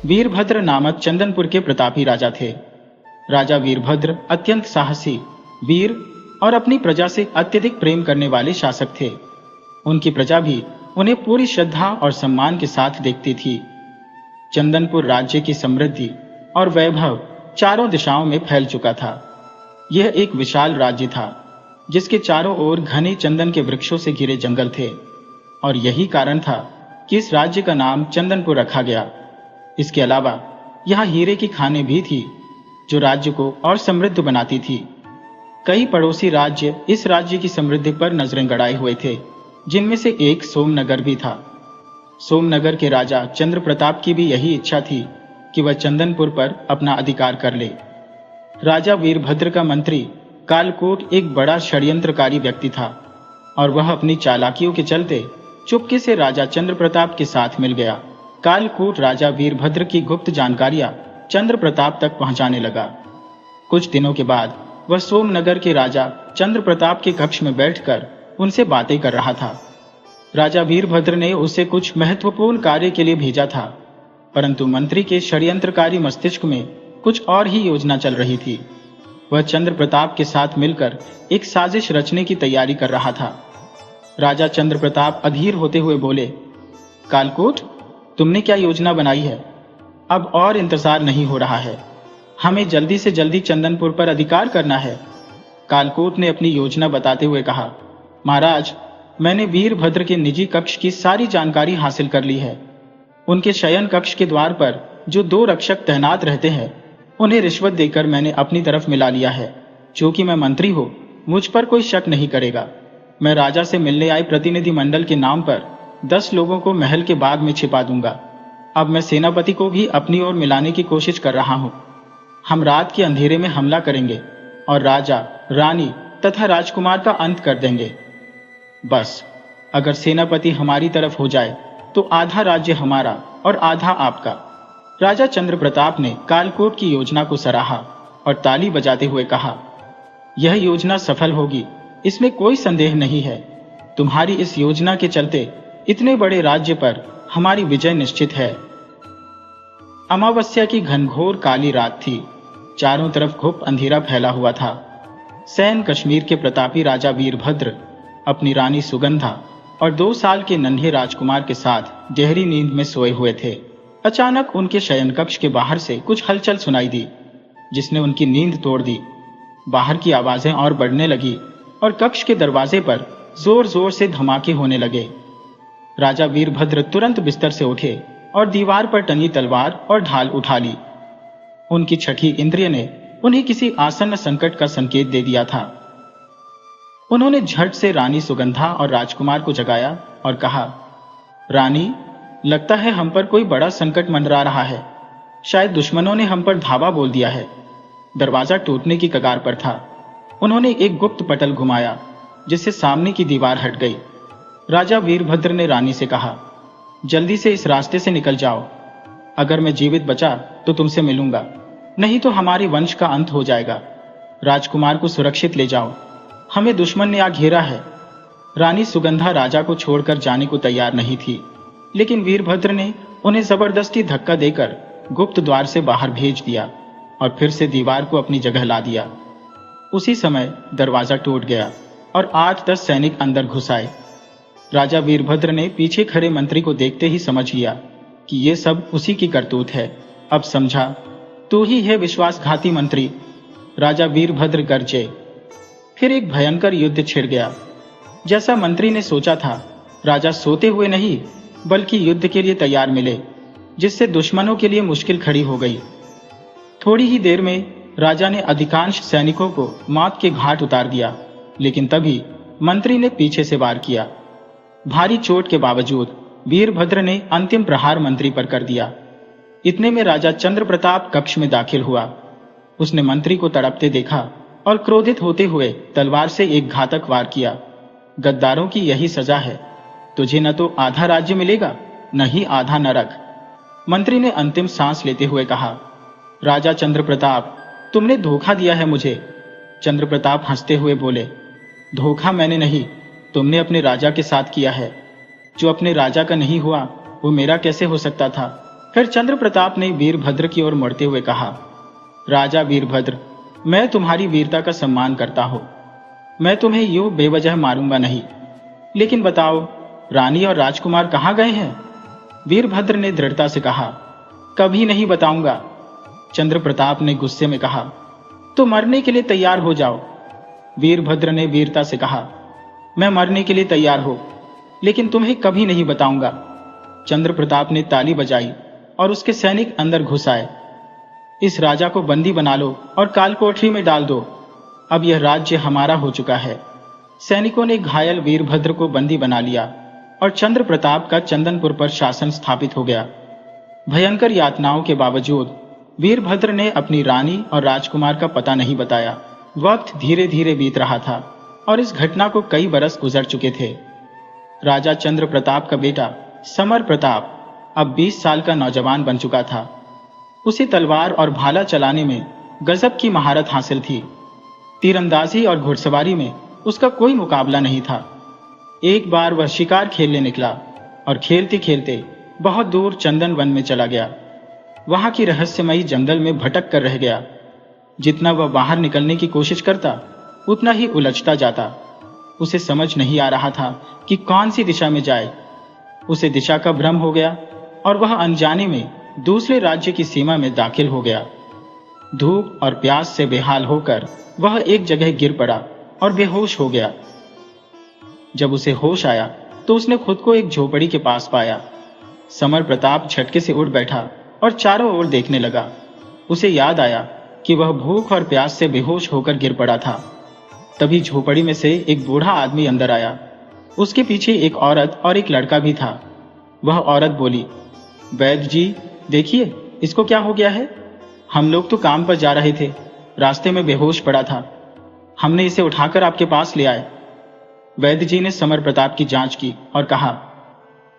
वीरभद्र नामक चंदनपुर के प्रतापी राजा थे। राजा वीरभद्र अत्यंत साहसी, वीर और अपनी प्रजा से अत्यधिक प्रेम करने वाले शासक थे। उनकी प्रजा भी उन्हें पूरी श्रद्धा और सम्मान के साथ देखती थी। चंदनपुर राज्य की समृद्धि और वैभव चारों दिशाओं में फैल चुका था। यह एक विशाल राज्य था जिसके चारों ओर घने चंदन के वृक्षों से घिरे जंगल थे, और यही कारण था कि इस राज्य का नाम चंदनपुर रखा गया। इसके अलावा यहाँ हीरे की खानें भी थी जो राज्य को और समृद्ध बनाती थी। कई पड़ोसी राज्य इस राज्य की समृद्धि पर नजरें गड़ाए हुए थे, जिनमें से एक सोमनगर भी था। सोमनगर के राजा चंद्र प्रताप की भी यही इच्छा थी कि वह चंदनपुर पर अपना अधिकार कर ले। राजा वीरभद्र का मंत्री कालकोट एक बड़ा षड्यंत्रकारी व्यक्ति था, और वह अपनी चालाकियों के चलते चुपके से राजा चंद्र प्रताप के साथ मिल गया। कालकोट राजा वीरभद्र की गुप्त जानकारियां चंद्र प्रताप तक पहुंचाने लगा। कुछ दिनों के बाद वह सोमनगर के राजा चंद्र प्रताप के कक्ष में बैठकर उनसे बातें कर रहा था। राजा वीरभद्र ने उसे कुछ महत्वपूर्ण कार्य के लिए भेजा था, परंतु मंत्री के षड्यंत्रकारी मस्तिष्क में कुछ और ही योजना चल रही थी। वह चंद्र प्रताप के साथ मिलकर एक साजिश रचने की तैयारी कर रहा था। राजा चंद्र प्रताप अधीर होते हुए बोले, कालकोट, तुमने क्या योजना बनाई है? अब और इंतजार नहीं हो रहा है, हमें जल्दी से जल्दी चंदनपुर पर अधिकार करना है। कालकोट ने अपनी योजना बताते हुए कहा, महाराज, मैंने वीरभद्र के निजी कक्ष की सारी जानकारी हासिल कर ली है। उनके शयन कक्ष के द्वार पर जो 2 रक्षक तैनात रहते हैं, उन्हें रिश्वत देकर मैंने अपनी तरफ मिला लिया है। क्योंकि मैं मंत्री हूं, मुझ पर कोई शक नहीं करेगा। मैं राजा से मिलने आए प्रतिनिधि मंडल के नाम पर 10 लोगों को महल के बाग में छिपा दूंगा। अब मैं सेनापति को भी अपनी ओर मिलाने की कोशिश कर रहा हूं। हम रात के अंधेरे में हमला करेंगे और राजा, रानी तथा राजकुमार का अंत कर देंगे। बस, अगर सेनापति हमारी तरफ हो जाए तो आधा राज्य हमारा और आधा आपका। राजा चंद्र प्रताप ने कालकोट की योजना को सराहा और ताली बजाते हुए कहा, यह योजना सफल होगी, इसमें कोई संदेह नहीं है। तुम्हारी इस योजना के चलते इतने बड़े राज्य पर हमारी विजय निश्चित है। अमावस्या की घनघोर काली रात थी। चारों तरफ घुप अंधेरा फैला हुआ था। सैन कश्मीर के प्रतापी राजा वीरभद्र अपनी रानी सुगंधा और 2 साल के नन्हे राजकुमार के साथ गहरी नींद में सोए हुए थे। अचानक उनके शयन कक्ष के बाहर से कुछ हलचल सुनाई दी, जिसने उनकी नींद तोड़ दी। बाहर की आवाजें और बढ़ने लगी और कक्ष के दरवाजे पर जोर जोर से धमाके होने लगे। राजा वीरभद्र तुरंत बिस्तर से उठे और दीवार पर टंगी तलवार और ढाल उठा ली। उनकी छठी इंद्रिय ने उन्हें किसी आसन्न संकट का संकेत दे दिया था। उन्होंने झट से रानी सुगंधा और राजकुमार को जगाया और कहा, रानी, लगता है हम पर कोई बड़ा संकट मंडरा रहा है। शायद दुश्मनों ने हम पर धावा बोल दिया है। दरवाजा टूटने की कगार पर था। उन्होंने एक गुप्त पटल घुमाया, जिससे सामने की दीवार हट गई। राजा वीरभद्र ने रानी से कहा, जल्दी से इस रास्ते से निकल जाओ। अगर मैं जीवित बचा तो तुमसे मिलूंगा, नहीं तो हमारे वंश का अंत हो जाएगा। राजकुमार को सुरक्षित ले जाओ, हमें दुश्मन ने आ घेरा है। रानी सुगंधा राजा को छोड़कर जाने को तैयार नहीं थी, लेकिन वीरभद्र ने उन्हें जबरदस्ती धक्का देकर गुप्त द्वार से बाहर भेज दिया और फिर से दीवार को अपनी जगह ला दिया। उसी समय दरवाजा टूट गया और 8-10 सैनिक अंदर घुस आए। राजा वीरभद्र ने पीछे खड़े मंत्री को देखते ही समझ लिया कि ये सब उसी की करतूत है। अब समझा, तू ही है विश्वासघाती मंत्री। राजा वीरभद्र गरजे। फिर एक भयंकर युद्ध छिड़ गया। जैसा मंत्री ने सोचा था, राजा सोते हुए नहीं बल्कि युद्ध के लिए तैयार मिले, जिससे दुश्मनों के लिए मुश्किल खड़ी हो गई। थोड़ी ही देर में राजा ने अधिकांश सैनिकों को मौत के घाट उतार दिया, लेकिन तभी मंत्री ने पीछे से वार किया। भारी चोट के बावजूद वीरभद्र ने अंतिम प्रहार मंत्री पर कर दिया। इतने में राजा चंद्र प्रताप कक्ष में दाखिल हुआ। उसने मंत्री को तड़पते देखा और क्रोधित होते हुए तलवार से एक घातक वार किया। गद्दारों की यही सजा है, तुझे न तो आधा राज्य मिलेगा, न ही आधा नरक। मंत्री ने अंतिम सांस लेते हुए कहा, राजा चंद्र प्रताप, तुमने धोखा दिया है मुझे। चंद्र प्रताप हंसते हुए बोले, धोखा मैंने नहीं, तुमने अपने राजा के साथ किया है। जो अपने राजा का नहीं हुआ वो मेरा कैसे हो सकता था। फिर चंद्र प्रताप ने वीरभद्र की ओर मुड़ते हुए कहा, राजा वीरभद्र, मैं तुम्हारी वीरता का सम्मान करता हूं। मैं तुम्हें यूं बेवजह मारूंगा नहीं, लेकिन बताओ रानी और राजकुमार कहाँ गए हैं? वीरभद्र ने दृढ़ता से कहा, कभी नहीं बताऊंगा। चंद्र प्रताप ने गुस्से में कहा, तो मरने के लिए तैयार हो जाओ। वीरभद्र ने वीरता से कहा, मैं मरने के लिए तैयार हूं, लेकिन तुम्हें कभी नहीं बताऊंगा। चंद्र प्रताप ने ताली बजाई और उसके सैनिक अंदर घुस आए। इस राजा को बंदी बना लो और कालकोठरी में डाल दो। अब यह राज्य हमारा हो चुका है। सैनिकों ने घायल वीरभद्र को बंदी बना लिया और चंद्र प्रताप का चंदनपुर पर शासन स्थापित हो गया। भयंकर यातनाओं के बावजूद वीरभद्र ने अपनी रानी और राजकुमार का पता नहीं बताया। वक्त धीरे धीरे बीत रहा था और इस घटना को कई बरस गुजर चुके थे। राजा चंद्र प्रताप का बेटा समर प्रताप अब 20 साल का नौजवान बन चुका था। उसे तलवार और भाला चलाने में गजब की महारत हासिल थी। तीरंदाजी और घुड़सवारी में उसका कोई मुकाबला नहीं था। एक बार वह शिकार खेलने निकला और खेलते खेलते बहुत दूर चंदन वन में चला गया। वहां की रहस्यमयी जंगल में भटक कर रह गया। जितना वह बाहर निकलने की कोशिश करता, उतना ही उलझता जाता। उसे समझ नहीं आ रहा था कि कौन सी दिशा में जाए। उसे दिशा का भ्रम हो गया और वह अनजाने में दूसरे राज्य की सीमा में दाखिल हो गया। धूप और प्यास से बेहाल होकर वह एक जगह गिर पड़ा और बेहोश हो गया। जब उसे होश आया तो उसने खुद को एक झोपड़ी के पास पाया। समर प्रताप झटके से उठ बैठा और चारों ओर देखने लगा। उसे याद आया कि वह भूख और प्यास से बेहोश होकर गिर पड़ा था। तभी झोपड़ी में से एक बूढ़ा आदमी अंदर आया। उसके पीछे एक औरत और एक लड़का भी था। वह औरत बोली, वैद्य जी देखिए, इसको क्या हो गया है? हम लोग तो काम पर जा रहे थे, रास्ते में बेहोश पड़ा था। हमने इसे उठाकर आपके पास ले आए। वैद्य जी ने समर प्रताप की जांच की और कहा,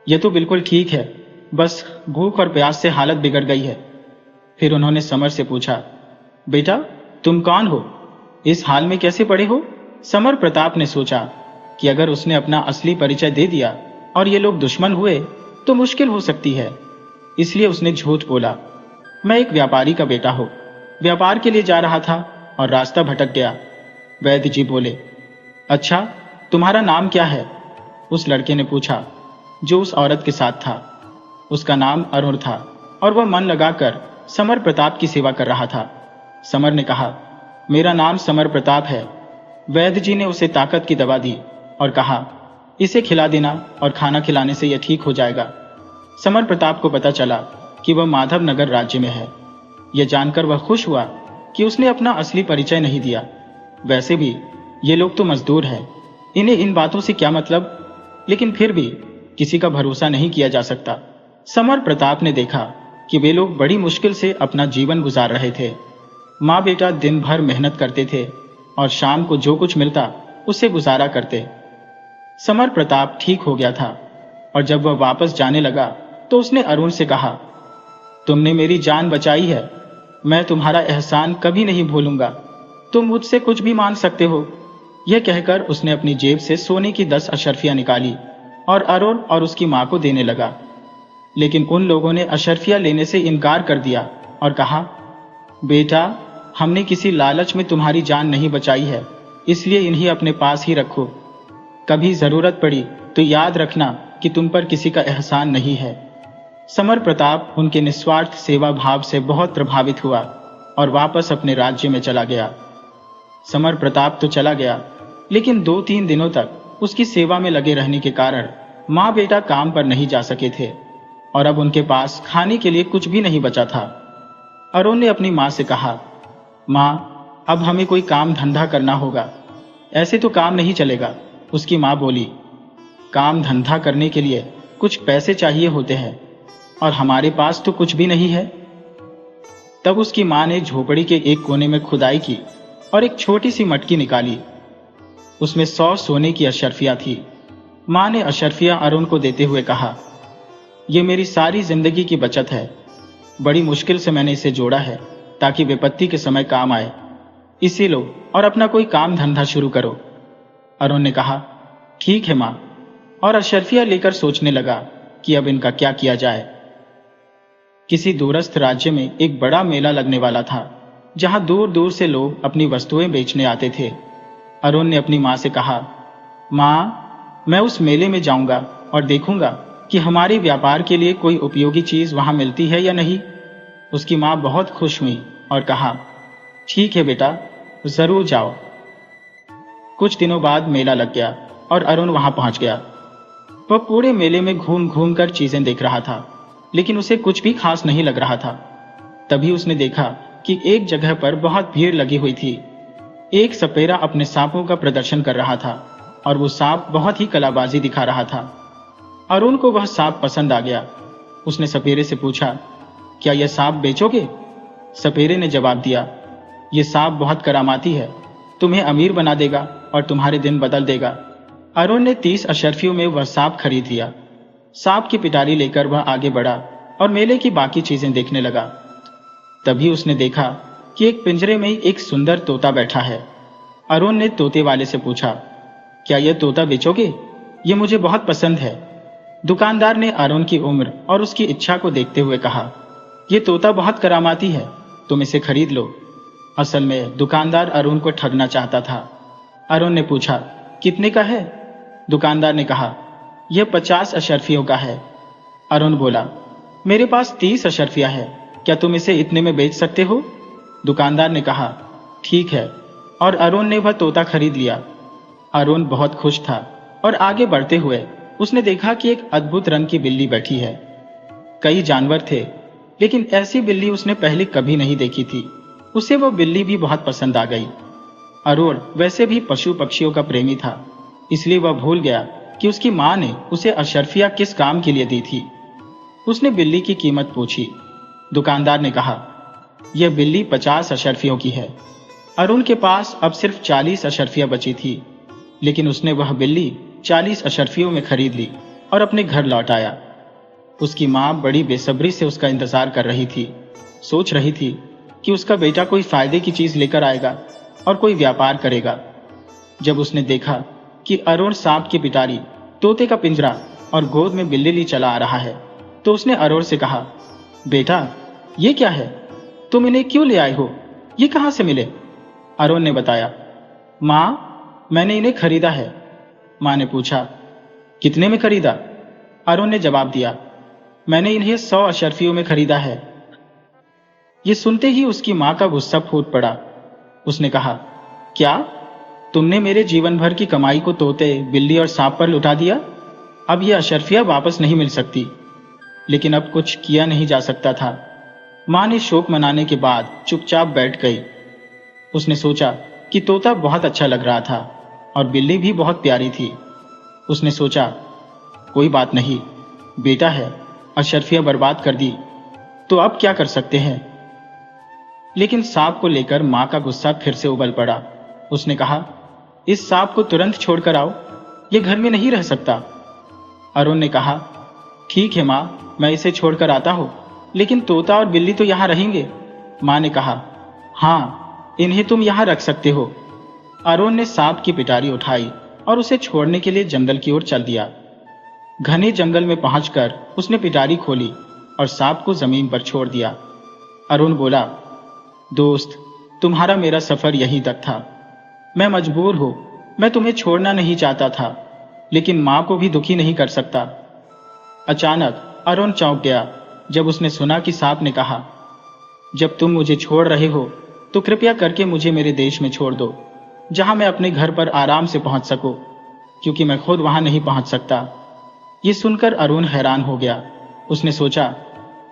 यह तो बिल्कुल ठीक है, बस भूख और प्यास से हालत बिगड़ गई है। फिर उन्होंने समर से पूछा, बेटा तुम कौन हो? इस हाल में कैसे पड़े हो? समर प्रताप ने सोचा कि अगर उसने अपना असली परिचय दे दिया और ये लोग दुश्मन हुए तो मुश्किल हो सकती है। इसलिए उसने झूठ बोला, मैं एक व्यापारी का बेटा हूं, व्यापार के लिए जा रहा था और रास्ता भटक गया। वैद्य जी बोले, अच्छा तुम्हारा नाम क्या है? उस लड़के ने पूछा जो उस औरत के साथ था। उसका नाम अरुण था और वह मन लगाकर समर प्रताप की सेवा कर रहा था। समर ने कहा, मेरा नाम समर प्रताप है। वैद्य जी ने उसे ताकत की दवा दी और कहा, इसे खिला देना और खाना खिलाने से यह ठीक हो जाएगा। समर प्रताप को पता चला कि वह माधव नगर राज्य में है। यह जानकर वह खुश हुआ कि उसने अपना असली परिचय नहीं दिया। वैसे भी ये लोग तो मजदूर हैं, इन्हें इन बातों से क्या मतलब? लेकिन फिर भी किसी का भरोसा नहीं किया जा सकता। समर प्रताप ने देखा कि वे लोग बड़ी मुश्किल से अपना जीवन गुजार रहे थे। माँ बेटा दिन भर मेहनत करते थे और शाम को जो कुछ मिलता उससे गुजारा करते। समर प्रताप ठीक हो गया था और जब वह वापस जाने लगा तो उसने अरुण से कहा, तुमने मेरी जान बचाई है, मैं तुम्हारा एहसान कभी नहीं भूलूंगा। तुम मुझसे कुछ भी मांग सकते हो। यह कहकर उसने अपनी जेब से सोने की 10 अशर्फियां निकाली और अरुण और उसकी मां को देने लगा। लेकिन उन लोगों ने अशर्फियां लेने से इनकार कर दिया और कहा, बेटा हमने किसी लालच में तुम्हारी जान नहीं बचाई है, इसलिए इन्हें अपने पास ही रखो। कभी जरूरत पड़ी तो याद रखना कि तुम पर किसी का एहसान नहीं है। समर प्रताप उनके निस्वार्थ सेवा भाव से बहुत प्रभावित हुआ और वापस अपने राज्य में चला गया। समर प्रताप तो चला गया, लेकिन 2-3 दिनों तक उसकी सेवा में लगे रहने के कारण माँ बेटा काम पर नहीं जा सके थे और अब उनके पास खाने के लिए कुछ भी नहीं बचा था। अरुण ने अपनी माँ से कहा, माँ अब हमें कोई काम धंधा करना होगा, ऐसे तो काम नहीं चलेगा। उसकी माँ बोली, काम धंधा करने के लिए कुछ पैसे चाहिए होते हैं और हमारे पास तो कुछ भी नहीं है। तब उसकी माँ ने झोपड़ी के एक कोने में खुदाई की और एक छोटी सी मटकी निकाली। उसमें 100 सोने की अशर्फियां थी। माँ ने अशर्फियां अरुण को देते हुए कहा, यह मेरी सारी जिंदगी की बचत है। बड़ी मुश्किल से मैंने इसे जोड़ा है ताकि विपत्ति के समय काम आए। इसे लो और अपना कोई काम धंधा शुरू करो। अरुण ने कहा, ठीक है माँ, और अशर्फियां लेकर सोचने लगा कि अब इनका क्या किया जाए। किसी दूरस्थ राज्य में एक बड़ा मेला लगने वाला था, जहां दूर दूर से लोग अपनी वस्तुएं बेचने आते थे। अरुण ने अपनी माँ से कहा, माँ, मैं उस मेले में जाऊंगा और देखूंगा कि हमारे व्यापार के लिए कोई उपयोगी चीज वहां मिलती है या नहीं। उसकी माँ बहुत खुश हुई और कहा, ठीक है बेटा, जरूर जाओ। कुछ दिनों बाद मेला लग गया और अरुण वहां पहुंच गया। वह पूरे मेले में घूम घूम कर चीजें देख रहा था, लेकिन उसे कुछ भी खास नहीं लग रहा था। तभी उसने देखा कि एक जगह पर बहुत भीड़ लगी हुई थी। एक सपेरा अपने सांपों का प्रदर्शन कर रहा था और वो सांप बहुत ही कलाबाजी दिखा रहा था। अरुण को वह सांप पसंद आ गया। उसने सपेरे से पूछा, क्या यह सांप बेचोगे? सपेरे ने जवाब दिया, यह सांप बहुत करामाती है, तुम्हें अमीर बना देगा और तुम्हारे दिन बदल देगा। अरुण ने 30 अशर्फियों में वह सांप खरीद लिया। सांप की पिटारी लेकर वह आगे बढ़ा और मेले की बाकी चीजें देखने लगा। तभी उसने देखा कि एक पिंजरे में एक सुंदर तोता बैठा है। अरुण ने तोते वाले से पूछा, क्या यह तोता बेचोगे? यह मुझे बहुत पसंद है। दुकानदार ने अरुण की उम्र और उसकी इच्छा को देखते हुए कहा, यह तोता बहुत करामाती है, तुम इसे खरीद लो। असल में दुकानदार अरुण को ठगना चाहता था। अरुण ने पूछा, कितने का है? दुकानदार ने कहा, यह 50 अशर्फियों का है। अरुण बोला, मेरे पास 30 अशर्फिया है, क्या तुम इसे इतने में बेच सकते हो? दुकानदार ने कहा, ठीक है, और अरुण ने वह तोता खरीद लिया। अरुण बहुत खुश था और आगे बढ़ते हुए उसने देखा कि एक अद्भुत रंग की बिल्ली बैठी है। कई जानवर थे, लेकिन ऐसी बिल्ली उसने पहले कभी नहीं देखी थी। उसे वह बिल्ली भी बहुत पसंद आ गई। अरुण वैसे भी पशु पक्षियों का प्रेमी था, इसलिए वह भूल गया कि उसकी माँ ने उसे अशर्फिया किस काम के लिए दी थी। उसने बिल्ली की कीमत पूछी। दुकानदार ने कहा, यह बिल्ली 50 अशर्फियों की है। अरुण के पास अब सिर्फ 40 अशर्फिया बची थी, लेकिन उसने वह बिल्ली 40 अशर्फियों में खरीद ली और अपने घर लौट आया। उसकी माँ बड़ी बेसब्री से उसका इंतजार कर रही थी। सोच रही थी कि उसका बेटा कोई फायदे की चीज लेकर आएगा और कोई व्यापार करेगा। जब उसने देखा कि अरुण सांप की पिटारी, तोते का पिंजरा और गोद में बिल्ली ली चला आ रहा है, तो उसने अरुण से कहा, बेटा, ये क्या है? तुम इन्हें क्यों ले आए हो? ये कहां से मिले? अरुण ने बताया, माँ, मैंने इन्हें खरीदा है। माँ ने पूछा, कितने में खरीदा? अरुण ने जवाब दिया, मैंने इन्हें 100 अशर्फियों में खरीदा है। ये सुनते ही उसकी माँ का गुस्सा फूट पड़ा। उसने कहा, क्या तुमने मेरे जीवन भर की कमाई को तोते, बिल्ली और सांप पर लुटा दिया? अब ये अशर्फिया वापस नहीं मिल सकती। लेकिन अब कुछ किया नहीं जा सकता था। माँ ने शोक मनाने के बाद चुपचाप बैठ गई। उसने सोचा कि तोता बहुत अच्छा लग रहा था और बिल्ली भी बहुत प्यारी थी। उसने सोचा, कोई बात नहीं, बेटा है, अशर्फिया बर्बाद कर दी तो अब क्या कर सकते हैं। लेकिन सांप को लेकर माँ का गुस्सा फिर से उबल पड़ा। उसने कहा, इस सांप को तुरंत छोड़कर आओ, ये घर में नहीं रह सकता। अरुण ने कहा, ठीक है माँ, मैं इसे छोड़कर आता हूँ, लेकिन तोता और बिल्ली तो यहाँ रहेंगे। माँ ने कहा, हाँ, इन्हें तुम यहाँ रख सकते हो। अरुण ने सांप की पिटारी उठाई और उसे छोड़ने के लिए जंगल की ओर चल दिया। घने जंगल में पहुंचकर उसने पिटारी खोली और सांप को जमीन पर छोड़ दिया। अरुण बोला, दोस्त, तुम्हारा मेरा सफर यहीं तक था। मैं मजबूर हूं, मैं तुम्हें छोड़ना नहीं चाहता था, लेकिन मां को भी दुखी नहीं कर सकता। अचानक अरुण चौंक गया जब उसने सुना कि सांप ने कहा, जब तुम मुझे छोड़ रहे हो तो कृपया करके मुझे मेरे देश में छोड़ दो, जहां मैं अपने घर पर आराम से पहुंच सकूं, क्योंकि मैं खुद वहां नहीं पहुंच सकता। ये सुनकर अरुण हैरान हो गया। उसने सोचा,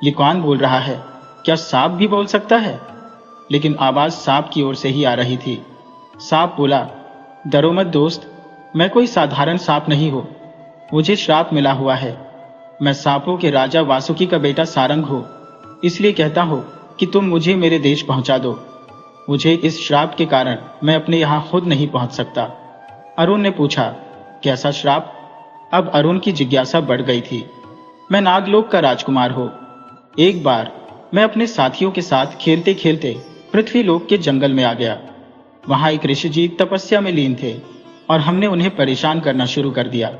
ये कौन बोल रहा है? क्या सांप भी बोल सकता है? लेकिन आवाज सांप की ओर से ही आ रही थी। सांप बोला, डरो मत दोस्त, मैं कोई साधारण सांप नहीं हूं, मुझे श्राप मिला हुआ है। मैं सांपों के राजा वासुकी का बेटा सारंग हूं, इसलिए कहता हूं कि तुम मुझे मेरे देश पहुंचा दो। मुझे इस श्राप के कारण मैं अपने यहां खुद नहीं पहुंच सकता। अरुण ने पूछा, कैसा श्राप? अब अरुण की जिज्ञासा बढ़ गई थी। मैं नागलोक का राजकुमार हूं। एक बार मैं अपने साथियों के साथ खेलते खेलते पृथ्वीलोक के जंगल में आ गया। वहां एक ऋषि जी तपस्या में लीन थे और हमने उन्हें परेशान करना शुरू कर दिया।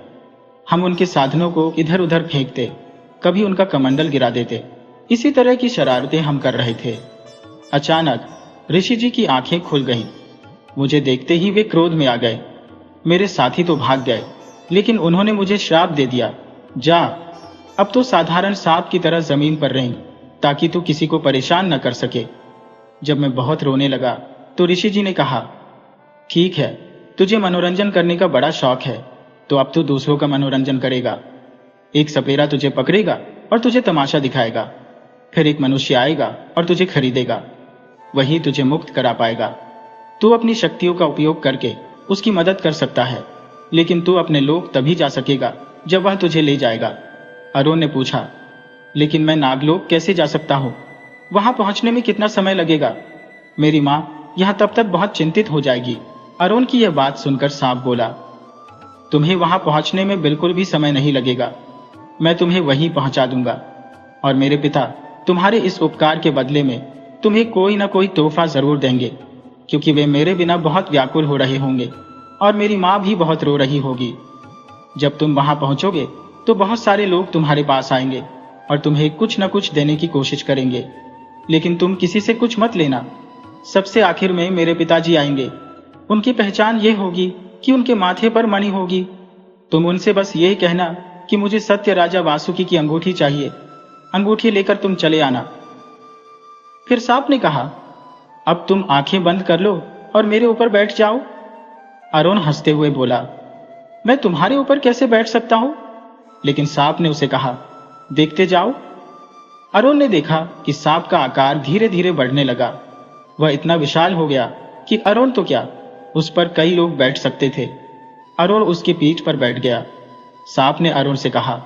हम उनके साधनों को इधर उधर फेंकते, कभी उनका कमंडल गिरा देते, इसी तरह की शरारतें हम कर रहे थे। अचानक ऋषि जी की आंखें खुल गईं। मुझे देखते ही वे क्रोध में आ गए। मेरे साथी तो भाग गए, लेकिन उन्होंने मुझे श्राप दे दिया, जा, अब तो साधारण सांप की तरह जमीन पर रेंग, ताकि तू किसी को परेशान न कर सके। जब मैं बहुत रोने लगा तो ऋषि जी ने कहा, ठीक है, तुझे मनोरंजन करने का बड़ा शौक है, तो अब तू दूसरों का मनोरंजन करेगा। एक सपेरा तुझे पकड़ेगा और तुझे तमाशा दिखाएगा। फिर एक मनुष्य आएगा और तुझे खरीदेगा, वही तुझे मुक्त करा पाएगा। तू अपनी शक्तियों का उपयोग करके उसकी मदद कर सकता है, लेकिन तू अपने लोक तभी जा सकेगा जब वह तुझे ले जाएगा। अरुण ने पूछा, लेकिन मैं नागलोक कैसे जा सकता हूँ? वहां पहुंचने में कितना समय लगेगा? मेरी माँ यहाँ तब तक बहुत चिंतित हो जाएगी। अरुण की यह बात सुनकर सांप बोला, तुम्हें वहां पहुंचने में बिल्कुल भी समय नहीं लगेगा। मैं तुम्हें वहीं पहुंचा दूंगा, और मेरे पिता तुम्हारे इस उपकार के बदले में तुम्हें कोई ना कोई तोहफा जरूर देंगे, क्योंकि वे मेरे बिना बहुत व्याकुल हो रहे होंगे और मेरी माँ भी बहुत रो रही होगी। जब तुम वहां पहुंचोगे तो बहुत सारे लोग तुम्हारे पास आएंगे और तुम्हें कुछ न कुछ देने की कोशिश करेंगे, लेकिन तुम किसी से कुछ मत लेना। सबसे आखिर में मेरे पिताजी आएंगे। उनकी पहचान ये होगी कि उनके माथे पर मणि होगी। तुम उनसे बस यही कहना कि मुझे सत्य राजा वासुकी की अंगूठी चाहिए। अंगूठी लेकर तुम चले आना। फिर सांप ने कहा, अब तुम आंखें बंद कर लो और मेरे ऊपर बैठ जाओ। अरुण हंसते हुए बोला, मैं तुम्हारे ऊपर कैसे बैठ सकता हूं? लेकिन सांप ने उसे कहा, देखते जाओ। अरुण ने देखा कि सांप का आकार धीरे धीरे बढ़ने लगा। वह इतना विशाल हो गया कि अरुण तो क्या, उस पर कई लोग बैठ सकते थे। अरुण उसकी पीठ पर बैठ गया। सांप ने अरुण से कहा,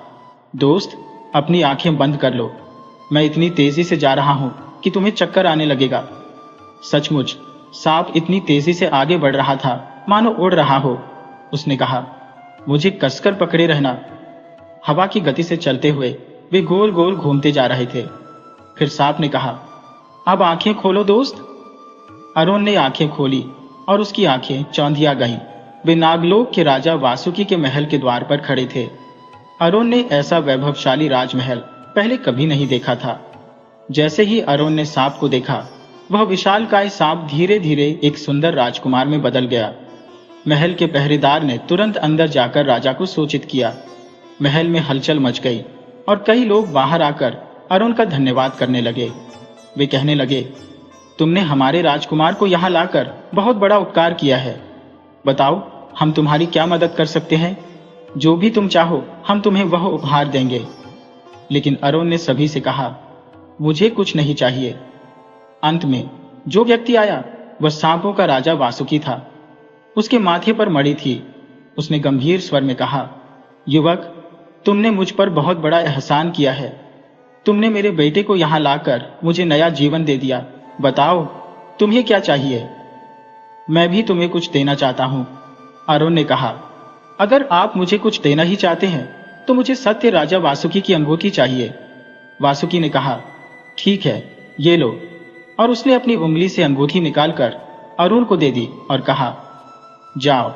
दोस्त, अपनी आंखें बंद कर लो। मैं इतनी तेजी से जा रहा हूं कि तुम्हें चक्कर आने लगेगा। सचमुच सांप इतनी तेजी से आगे बढ़ रहा था मानो उड़ रहा हो। उसने कहा, मुझे कसकर पकड़े रहना। हवा की गति से चलते हुए वे गोल गोल घूमते जा रहे थे। फिर सांप ने कहा, अब आंखें खोलो दोस्त। अरुण ने आंखें खोली और उसकी आंखें चौंधिया गईं। वे नागलोक के राजा वासुकी के महल के द्वार पर खड़े थे। अरुण ने ऐसा वैभवशाली राजमहल पहले कभी नहीं देखा था। जैसे ही अरुण ने सांप को देखा, वह विशालकाय सांप धीरे धीरे एक सुंदर राजकुमार में बदल गया। महल के पहरेदार ने तुरंत अंदर जाकर राजा को सूचित किया। महल में हलचल मच गई और कई लोग बाहर आकर अरुण का धन्यवाद करने लगे। वे कहने लगे, तुमने हमारे राजकुमार को यहाँ लाकर बहुत बड़ा उपकार किया है। बताओ, हम तुम्हारी क्या मदद कर सकते हैं? जो भी तुम चाहो हम तुम्हें वह उपहार देंगे। लेकिन अरुण ने सभी से कहा, मुझे कुछ नहीं चाहिए। अंत में जो व्यक्ति आया वह सांपों का राजा वासुकी था। उसके माथे पर मणि थी। उसने गंभीर स्वर में कहा, युवक, तुमने मुझ पर बहुत बड़ा एहसान किया है। तुमने मेरे बेटे को यहाँ लाकर मुझे नया जीवन दे दिया। बताओ, तुम्हें क्या चाहिए? मैं भी तुम्हें कुछ देना चाहता हूँ। अरुण ने कहा, अगर आप मुझे कुछ देना ही चाहते हैं तो मुझे सत्य राजा वासुकी की अंगूठी चाहिए। वासुकी ने कहा, ठीक है, ये लो। और उसने अपनी उंगली से अंगूठी निकालकर अरुण को दे दी और कहा, जाओ,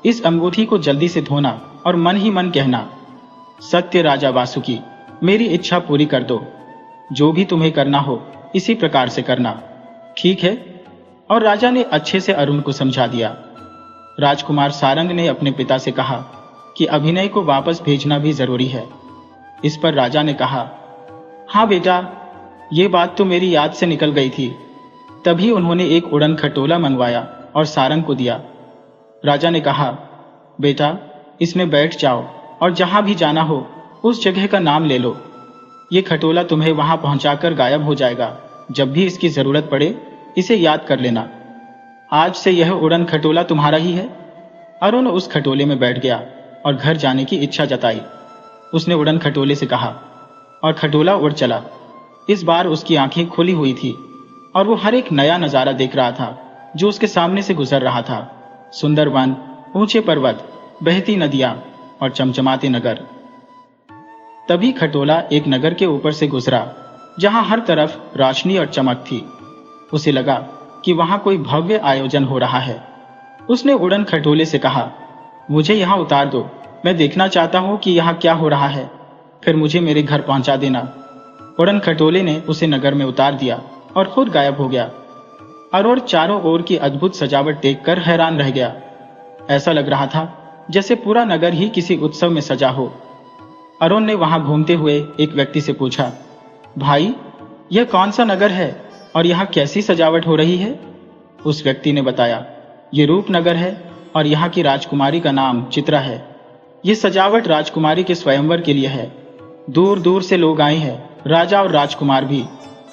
इस अंगूठी को जल्दी से धोना और मन ही मन कहना, सत्य राजा वासुकी, मेरी इच्छा पूरी कर दो। जो भी तुम्हें करना हो इसी प्रकार से करना, ठीक है? और राजा ने अच्छे से अरुण को समझा दिया। राजकुमार सारंग ने अपने पिता से कहा कि अभिनय को वापस भेजना भी जरूरी है। इस पर राजा ने कहा, हाँ बेटा, ये बात तो मेरी याद से निकल गई थी। तभी उन्होंने एक उड़न खटोला मंगवाया और सारंग को दिया। राजा ने कहा, बेटा, इसमें बैठ जाओ और जहां भी जाना हो उस जगह का नाम ले लो। ये खटोला तुम्हें वहां पहुंचाकर गायब हो जाएगा। जब भी इसकी जरूरत पड़े इसे याद कर लेना। आज से यह उड़न खटोला तुम्हारा ही है। अरुण उस खटोले में बैठ गया और घर जाने की इच्छा जताई। उसने उड़न खटोले से कहा और खटोला उड़ चला। इस बार उसकी आंखें खुली हुई थी और वो हर एक नया नजारा देख रहा था जो उसके सामने से गुजर रहा था। सुंदर वन, ऊंचे पर्वत, बहती नदियां और चमचमाते नगर। तभी खटोला एक नगर के ऊपर से गुजरा जहां हर तरफ रोशनी और चमक थी। उसे लगा कि वहां कोई भव्य आयोजन हो रहा है। उसने उड़न खटोले से कहा, मुझे यहाँ उतार दो, मैं देखना चाहता हूँ कि यहाँ क्या हो रहा है, फिर मुझे मेरे घर पहुंचा देना। उड़न खटोले ने उसे नगर में उतार दिया और खुद गायब हो गया। अरुण चारों ओर की अद्भुत सजावट देखकर हैरान रह गया। ऐसा लग रहा था जैसे पूरा नगर ही किसी उत्सव में सजा हो। अरुण ने वहां घूमते हुए एक व्यक्ति से पूछा, भाई, यह कौन सा नगर है और यहाँ कैसी सजावट हो रही है? उस व्यक्ति ने बताया, ये रूपनगर है और यहाँ की राजकुमारी का नाम चित्रा है। ये सजावट राजकुमारी के स्वयंवर के लिए है। दूर दूर से लोग आए हैं, राजा और राजकुमार भी।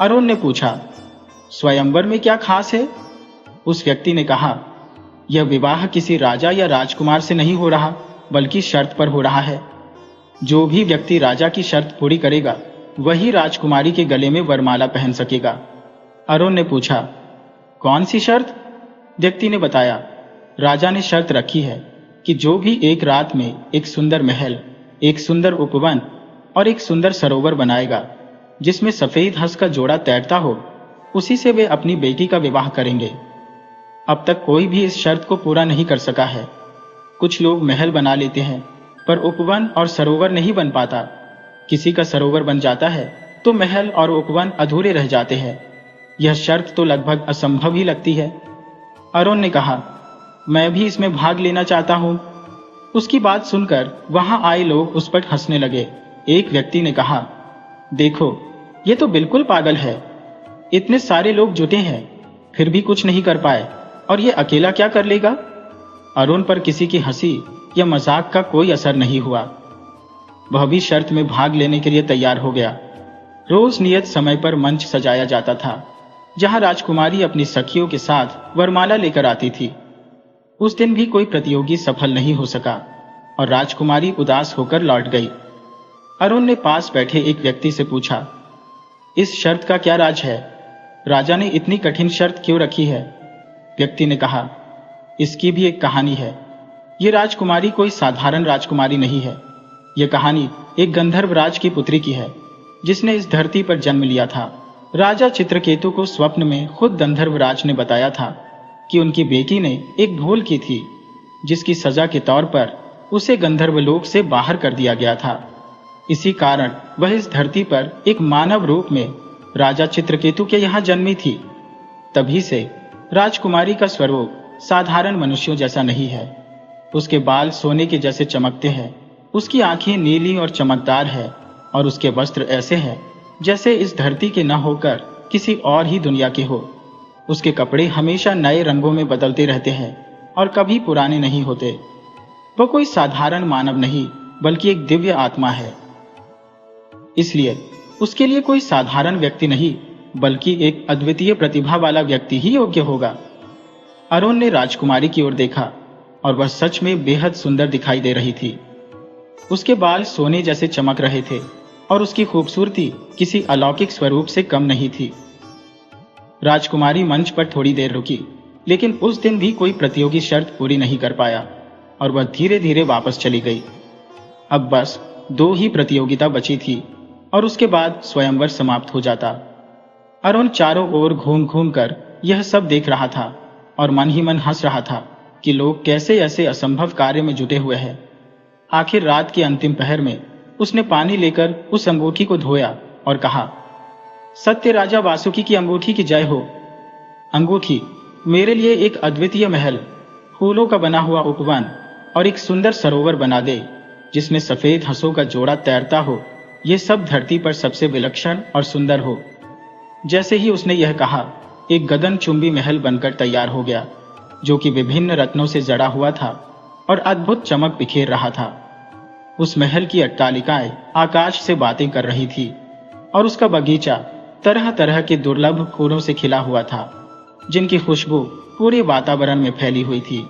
अरुण ने पूछा, स्वयंवर में क्या खास है? उस व्यक्ति ने कहा, यह विवाह किसी राजा या राजकुमार से नहीं हो रहा, बल्कि शर्त पर हो रहा है। जो भी व्यक्ति राजा की शर्त पूरी करेगा वही राजकुमारी के गले में वरमाला पहन सकेगा। अरुण ने पूछा, कौन सी शर्त? व्यक्ति ने बताया, राजा ने शर्त रखी है कि जो भी एक रात में एक सुंदर महल, एक सुंदर उपवन और एक सुंदर सरोवर बनाएगा जिसमें सफेद हंस का जोड़ा तैरता हो, उसी से वे अपनी बेटी का विवाह करेंगे। अब तक कोई भी इस शर्त को पूरा नहीं कर सका है। कुछ लोग महल बना लेते हैं पर उपवन और सरोवर नहीं बन पाता। किसी का सरोवर बन जाता है तो महल और उपवन अधूरे रह जाते हैं। यह शर्त तो लगभग असंभव ही लगती है। अरुण ने कहा, मैं भी इसमें भाग लेना चाहता हूं। उसकी बात सुनकर वहां आए लोग उस पर हंसने लगे। एक व्यक्ति ने कहा, देखो, ये तो बिल्कुल पागल है। इतने सारे लोग जुटे हैं फिर भी कुछ नहीं कर पाए और ये अकेला क्या कर लेगा? अरुण पर किसी की हंसी या मजाक का कोई असर नहीं हुआ। वह भी शर्त में भाग लेने के लिए तैयार हो गया। रोज नियत समय पर मंच सजाया जाता था जहां राजकुमारी अपनी सखियों के साथ वरमाला लेकर आती थी। उस दिन भी कोई प्रतियोगी सफल नहीं हो सका और राजकुमारी उदास होकर लौट गई। अरुण ने पास बैठे एक व्यक्ति से पूछा, इस शर्त का क्या राज है? राजा ने इतनी कठिन शर्त क्यों रखी है? व्यक्ति ने कहा, इसकी भी एक कहानी है। ये राजकुमारी कोई साधारण राजकुमारी नहीं है। यह कहानी एक गंधर्व राज की पुत्री की है जिसने इस धरती पर जन्म लिया था। राजा चित्रकेतु को स्वप्न में खुद गंधर्व राज ने बताया था कि उनकी बेटी ने एक भूल की थी जिसकी सजा के तौर पर उसे गंधर्वलोक से बाहर कर दिया गया था। इसी कारण वह इस धरती पर एक मानव रूप में राजा चित्रकेतु के यहाँ जन्मी थी। तभी से राजकुमारी का स्वरूप साधारण मनुष्यों जैसा नहीं है। उसके बाल सोने के जैसे चमकते हैं, उसकी आंखें नीली और चमकदार है और उसके वस्त्र ऐसे हैं जैसे इस धरती के न होकर किसी और ही दुनिया के हो। उसके कपड़े हमेशा नए रंगों में बदलते रहते हैं और कभी पुराने नहीं होते। वह कोई साधारण मानव नहीं बल्कि एक दिव्य आत्मा है। इसलिए उसके लिए कोई साधारण व्यक्ति नहीं बल्कि एक अद्वितीय प्रतिभा वाला व्यक्ति ही योग्य होगा। अरुण ने राजकुमारी की ओर देखा और वह सच में बेहद सुंदर दिखाई दे रही थी। उसके बाल सोने जैसे चमक रहे थे और उसकी खूबसूरती किसी अलौकिक स्वरूप से कम नहीं थी। राजकुमारी मंच पर थोड़ी देर रुकी, लेकिन उस दिन भी कोई प्रतियोगी शर्त पूरी नहीं कर पाया और वह धीरे धीरे वापस चली गई। अब बस 2 ही प्रतियोगिता बची थी और उसके बाद स्वयंवर समाप्त हो जाता। अरुण चारों ओर घूम घूम कर यह सब देख रहा था और मन ही मन हंस रहा था कि लोग कैसे ऐसे असंभव कार्य में जुटे हुए हैं। आखिर रात के अंतिम पहर में उसने पानी लेकर उस अंगूठी को धोया और कहा, सत्य राजा वासुकी की अंगूठी की जय हो। अंगूठी मेरे लिए एक अद्वितीय महल, फूलों का बना हुआ उपवन और एक सुंदर सरोवर बना दे जिसमें सफेद हंसों का जोड़ा तैरता हो। ये सब धरती पर सबसे विलक्षण और सुंदर हो। जैसे ही उसने यह कहा, एक गगनचुंबी महल बनकर तैयार हो गया जो कि विभिन्न रत्नों से जड़ा हुआ था और अद्भुत चमक बिखेर रहा था। उस महल की अट्टालिकाएं आकाश से बातें कर रही थी और उसका बगीचा तरह तरह के दुर्लभ फूलों से खिला हुआ था जिनकी खुशबू पूरे वातावरण में फैली हुई थी।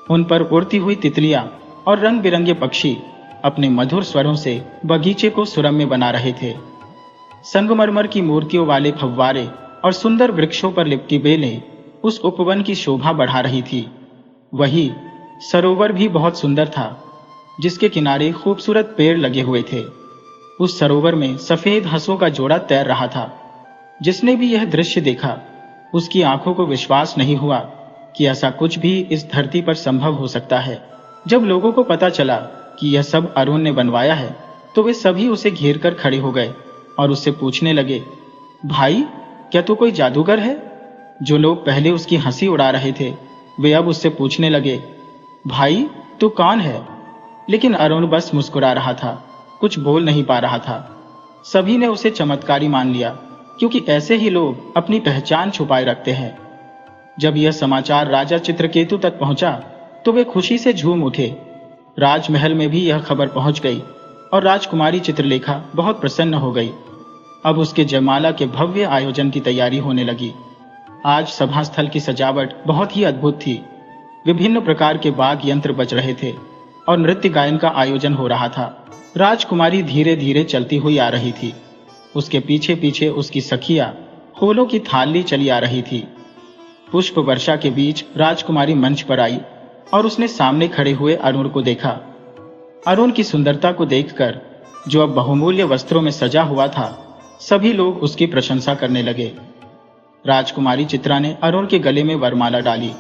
उन पर उड़ती हुई तितलियां और रंग बिरंगे पक्षी अपने मधुर स्वरों से बगीचे को सुरम्य बना रहे थे। संगमरमर की मूर्तियों वाले फव्वारे और सुंदर वृक्षों पर लिपटी बेलें उस उपवन की शोभा बढ़ा रही थी। वही सरोवर भी बहुत सुंदर था जिसके किनारे खूबसूरत पेड़ लगे हुए थे। उस सरोवर में सफेद हंसों का जोड़ा तैर रहा था। जिसने भी यह दृश्य देखा उसकी आंखों को विश्वास नहीं हुआ कि ऐसा कुछ भी इस धरती पर संभव हो सकता है। जब लोगों को पता चला कि यह सब अरुण ने बनवाया है तो वे सभी उसे घेर कर खड़े हो गए और उससे पूछने लगे, भाई क्या तू कोई जादूगर है? जो लोग पहले उसकी हंसी उड़ा रहे थे वे अब उससे पूछने लगे, भाई तू कौन है? लेकिन अरुण बस मुस्कुरा रहा था, कुछ बोल नहीं पा रहा था। सभी ने उसे चमत्कारी मान लिया, क्योंकि ऐसे ही लोग अपनी पहचान छुपाए रखते हैं। जब यह समाचार राजा चित्रकेतु तक पहुंचा तो वे खुशी से झूम उठे। राजमहल में भी यह खबर पहुंच गई और राजकुमारी चित्रलेखा बहुत प्रसन्न हो गई। अब उसके जयमाला के भव्य आयोजन की तैयारी होने लगी। आज सभा स्थल की सजावट बहुत ही अद्भुत थी। विभिन्न प्रकार के वाद्य यंत्र बज रहे थे और नृत्य गायन का आयोजन हो रहा था। राजकुमारी धीरे धीरे चलती हुई आ रही थी। उसके पीछे पीछे उसकी सखियां फूलों की थाली चली आ रही थी। पुष्प वर्षा के बीच राजकुमारी मंच पर आई और उसने सामने खड़े हुए अरुण को देखा। अरुण की सुंदरता को देखकर, जो अब बहुमूल्य वस्त्रों में सजा हुआ था, सभी लोग उसकी प्रशंसा करने लगे। राजकुमारी चित्रा ने अरुण के गले में वरमाला डाली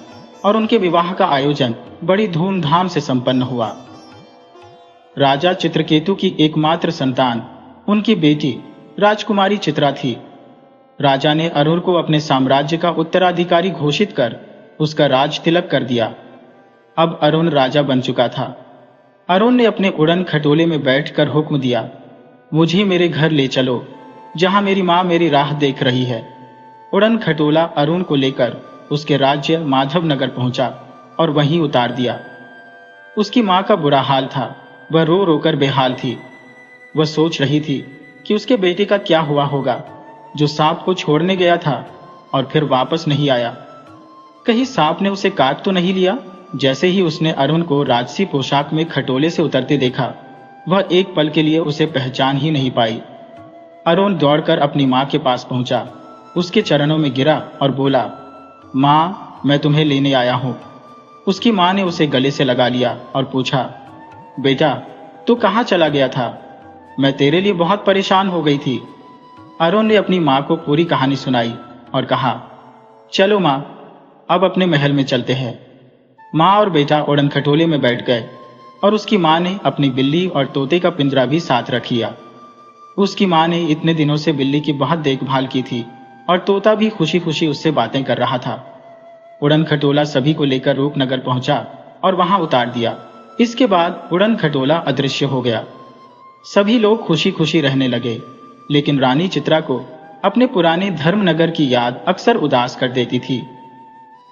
और उनके विवाह का आयोजन बड़ी धूमधाम से संपन्न हुआ। राजा चित्रकेतु की एकमात्र संतान उनकी बेटी राजकुमारी चित्रा थी। राजा ने अरुण को अपने साम्राज्य का उत्तराधिकारी घोषित कर उसका राज तिलक कर दिया। अब अरुण राजा बन चुका था। अरुण ने अपने उड़न खटोले में बैठकर हुक्म दिया, मुझे मेरे घर ले चलो, जहां मेरी मां मेरी राह देख रही है। उड़न खटोला अरुण को लेकर उसके राज्य माधव नगर पहुंचा और वहीं उतार दिया। उसकी मां का बुरा हाल था, वह रो रोकर बेहाल थी। वह सोच रही थी कि उसके बेटे का क्या हुआ होगा, जो सांप को छोड़ने गया था और फिर वापस नहीं आया। कहीं सांप ने उसे काट तो नहीं लिया? जैसे ही उसने अरुण को राजसी पोशाक में खटोले से उतरते देखा, वह एक पल के लिए उसे पहचान ही नहीं पाई। अरुण दौड़कर अपनी मां के पास पहुंचा, उसके चरणों में गिरा और बोला, मां, मैं तुम्हें लेने आया हूं। उसकी मां ने उसे गले से लगा लिया और पूछा, बेटा तू कहां चला गया था? मैं तेरे लिए बहुत परेशान हो गई थी। अरुण ने अपनी मां को पूरी कहानी सुनाई और कहा, चलो मां, अब अपने महल में चलते हैं। मां और बेटा उड़न खटोले में बैठ गए और उसकी मां ने अपनी बिल्ली और तोते का पिंजरा भी साथ रख लिया। उसकी मां ने इतने दिनों से बिल्ली की बहुत देखभाल की थी और तोता भी खुशी खुशी उससे बातें कर रहा था। उड़न खटोला सभी को लेकर रूपनगर पहुंचा और वहां उतार दिया। इसके बाद उड़न खटोला अदृश्य हो गया। सभी लोग खुशी खुशी रहने लगे, लेकिन रानी चित्रा को अपने पुराने धर्मनगर की याद अक्सर उदास कर देती थी।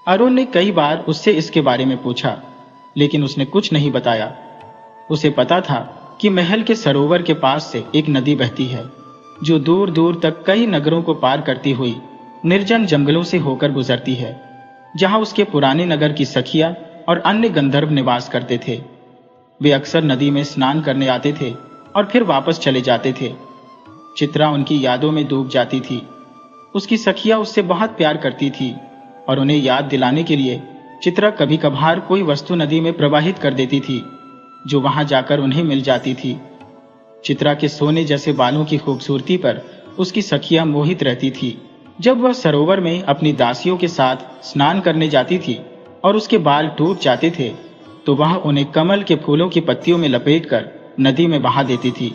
अरुण ने कई बार उससे इसके बारे में पूछा, लेकिन उसने कुछ नहीं बताया। उसे पता था कि महल के सरोवर के पास से एक नदी बहती है, जो दूर दूर तक कई नगरों को पार करती हुई निर्जन जंगलों से होकर गुजरती है, जहां उसके पुराने नगर की सखियां और अन्य गंधर्व निवास करते थे। वे अक्सर नदी में स्नान करने आते थे और फिर वापस चले जाते थे। चित्रा उनकी यादों में डूब जाती थी। उसकी सखियां उससे बहुत प्यार करती थी और उन्हें याद दिलाने के लिए चित्रा कभी कभार कोई वस्तु नदी में प्रवाहित कर देती थी, जो वहां जाकर उन्हें मिल जाती थी। चित्रा के सोने जैसे बालों की खूबसूरती पर उसकी सखियां मोहित रहती थी। जब वह सरोवर में अपनी दासियों के साथ स्नान करने जाती थी और उसके बाल टूट जाते थे, तो वह उन्हें कमल के फूलों की पत्तियों में लपेटकर नदी में बहा देती थी।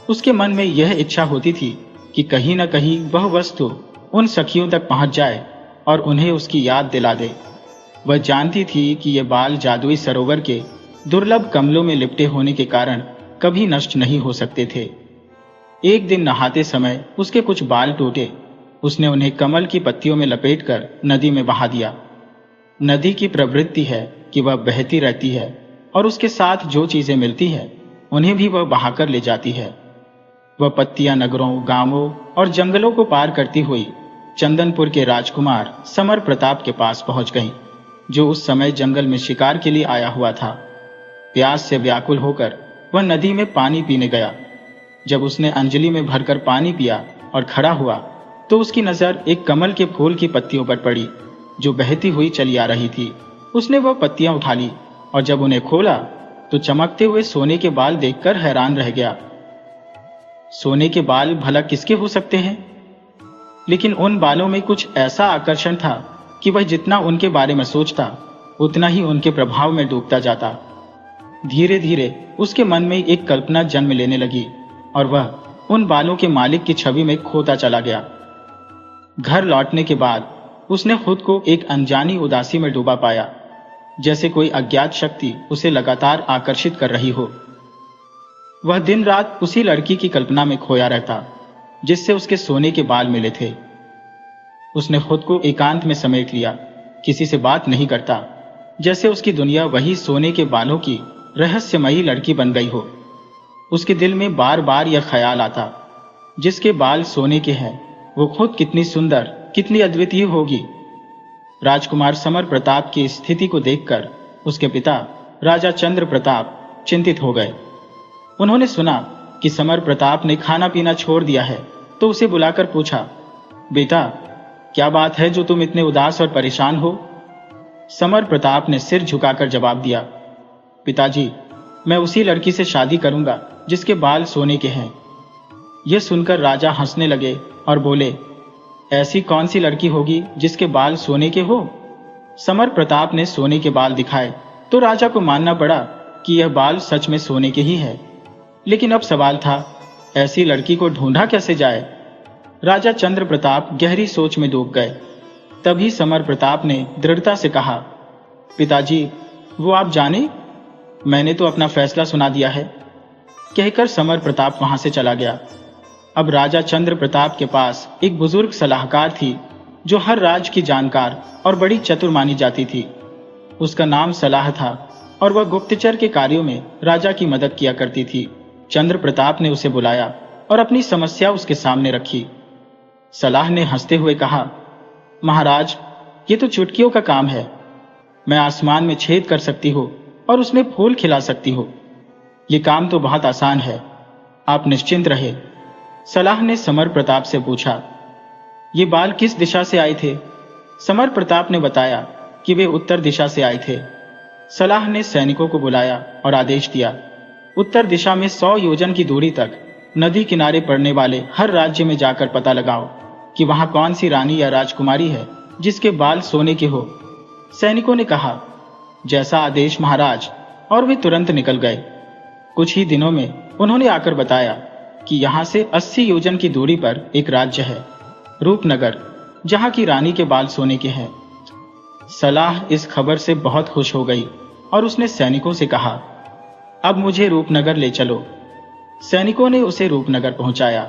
उसके मन में यह इच्छा होती थी कि कहीं न कहीं वह वस्तु उन सखियों तक पहुंच जाए और उन्हें उसकी याद दिला दे। वह जानती थी कि ये बाल जादुई सरोवर के दुर्लभ कमलों में लिपटे होने के कारण कभी नष्ट नहीं हो सकते थे। एक दिन नहाते समय उसके कुछ बाल टूटे। उसने उन्हें कमल की पत्तियों में लपेटकर नदी में बहा दिया। नदी की प्रवृत्ति है कि वह बहती रहती है और उसके साथ जो चीजें मिलती है उन्हें भी वह बहाकर ले जाती है। वह पत्तियां नगरों, गांवों और जंगलों को पार करती हुई चंदनपुर के राजकुमार समर प्रताप के पास पहुंच गई, जो उस समय जंगल में शिकार के लिए आया हुआ था। प्यास से व्याकुल होकर वह नदी में पानी पीने गया। जब उसने अंजलि में भरकर पानी पिया और खड़ा हुआ, तो उसकी नजर एक कमल के फूल की पत्तियों पर पड़ी, जो बहती हुई चली आ रही थी। उसने वह पत्तियां उठा ली और जब उन्हें खोला तो चमकते हुए सोने के बाल देखकर हैरान रह गया। सोने के बाल भला किसके हो सकते हैं? लेकिन उन बालों में कुछ ऐसा आकर्षण था कि वह जितना उनके बारे में सोचता, उतना ही उनके प्रभाव में डूबता जाता। धीरे धीरे उसके मन में एक कल्पना जन्म लेने लगी और वह उन बालों के मालिक की छवि में खोता चला गया। घर लौटने के बाद उसने खुद को एक अनजानी उदासी में डूबा पाया, जैसे कोई अज्ञात शक्ति उसे लगातार आकर्षित कर रही हो। वह दिन रात उसी लड़की की कल्पना में खोया रहता जिससे उसके सोने के बाल मिले थे। उसने खुद को एकांत में समेट लिया, किसी से बात नहीं करता, जैसे उसकी दुनिया वही सोने के बालों की रहस्यमयी लड़की बन गई हो। उसके दिल में बार बार यह ख्याल आता, जिसके बाल सोने के हैं वो खुद कितनी सुंदर, कितनी अद्वितीय होगी। राजकुमार समर प्रताप की स्थिति को देखकर उसके पिता राजा चंद्र प्रताप चिंतित हो गए। उन्होंने सुना कि समर प्रताप ने खाना पीना छोड़ दिया है, तो उसे बुलाकर पूछा, बेटा क्या बात है जो तुम इतने उदास और परेशान हो? समर प्रताप ने सिर झुकाकर जवाब दिया, पिताजी मैं उसी लड़की से शादी करूंगा जिसके बाल सोने के हैं। यह सुनकर राजा हंसने लगे और बोले, ऐसी कौन सी लड़की होगी जिसके बाल सोने के हो? समर प्रताप ने सोने के बाल दिखाए तो राजा को मानना पड़ा कि यह बाल सच में सोने के ही है। लेकिन अब सवाल था, ऐसी लड़की को ढूंढा कैसे जाए? राजा चंद्र प्रताप गहरी सोच में डूब गए। तभी समर प्रताप ने दृढ़ता से कहा, पिताजी वो आप जाने, मैंने तो अपना फैसला सुना दिया है। कहकर समर प्रताप वहां से चला गया। अब राजा चंद्र प्रताप के पास एक बुजुर्ग सलाहकार थी जो हर राज की जानकार और बड़ी चतुर मानी जाती थी। उसका नाम सलाह था और वह गुप्तचर के कार्यों में राजा की मदद किया करती थी। चंद्र प्रताप ने उसे बुलाया और अपनी समस्या उसके सामने रखी। सलाह ने हंसते हुए कहा, महाराज ये तो चुटकियों का काम है। मैं आसमान में छेद कर सकती हूँ और उसमें फूल खिला सकती हूँ। ये काम तो बहुत आसान है, आप निश्चिंत रहे। सलाह ने समर प्रताप से पूछा, ये बाल किस दिशा से आए थे? समर प्रताप ने बताया कि वे उत्तर दिशा से आए थे। सलाह ने सैनिकों को बुलाया और आदेश दिया, उत्तर दिशा में 100 योजन की दूरी तक नदी किनारे पड़ने वाले हर राज्य में जाकर पता लगाओ कि वहां कौन सी रानी या राजकुमारी है जिसके बाल सोने के हो। सैनिकों ने कहा, जैसा आदेश महाराज, और वे तुरंत निकल गए। कुछ ही दिनों में उन्होंने आकर बताया कि यहां से 80 योजन की दूरी पर एक राज्य है, रूपनगर, जहां की रानी के बाल सोने के हैं। सलाह इस खबर से बहुत खुश हो गई और उसने सैनिकों से कहा, अब मुझे रूपनगर ले चलो। सैनिकों ने उसे रूपनगर पहुंचाया।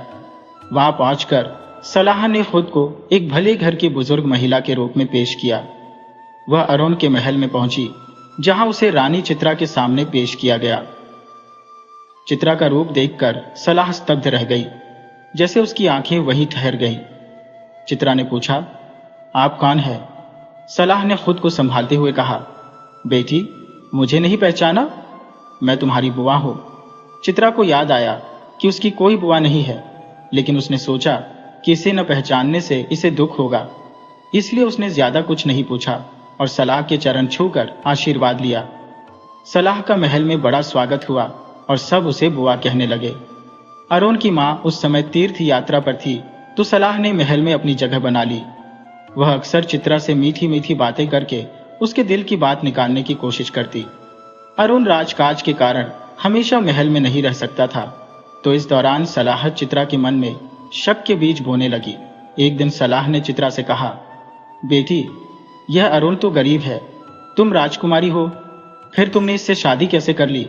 वहां पहुंचकर सलाह ने खुद को एक भले घर की बुजुर्ग महिला के रूप में पेश किया। वह अरुण के महल में पहुंची, जहां उसे रानी चित्रा के सामने पेश किया गया। चित्रा का रूप देखकर सलाह स्तब्ध रह गई, जैसे उसकी आंखें वहीं ठहर गईं। चित्रा ने पूछा, आप कौन है? सलाह ने खुद को संभालते हुए कहा, बेटी मुझे नहीं पहचाना? मैं तुम्हारी बुआ हूं। चित्रा को याद आया कि उसकी कोई बुआ नहीं है, लेकिन उसने सोचा कि इसे न पहचानने से इसे दुख होगा, इसलिए उसने ज्यादा कुछ नहीं पूछा और सलाह के चरण छूकर आशीर्वाद लिया। सलाह का महल में बड़ा स्वागत हुआ और सब उसे बुआ कहने लगे। अरुण की मां उस समय तीर्थ यात्रा पर थी, तो सलाह ने महल में अपनी जगह बना ली। वह अक्सर चित्रा से मीठी मीठी बातें करके उसके दिल की बात निकालने की कोशिश करती। अरुण राजकाज के कारण हमेशा महल में नहीं रह सकता था, तो इस दौरान सलाह चित्रा के मन में शक के बीज बोने लगी। एक दिन सलाह ने चित्रा से कहा, बेटी यह अरुण तो गरीब है, तुम राजकुमारी हो, फिर तुमने इससे शादी कैसे कर ली?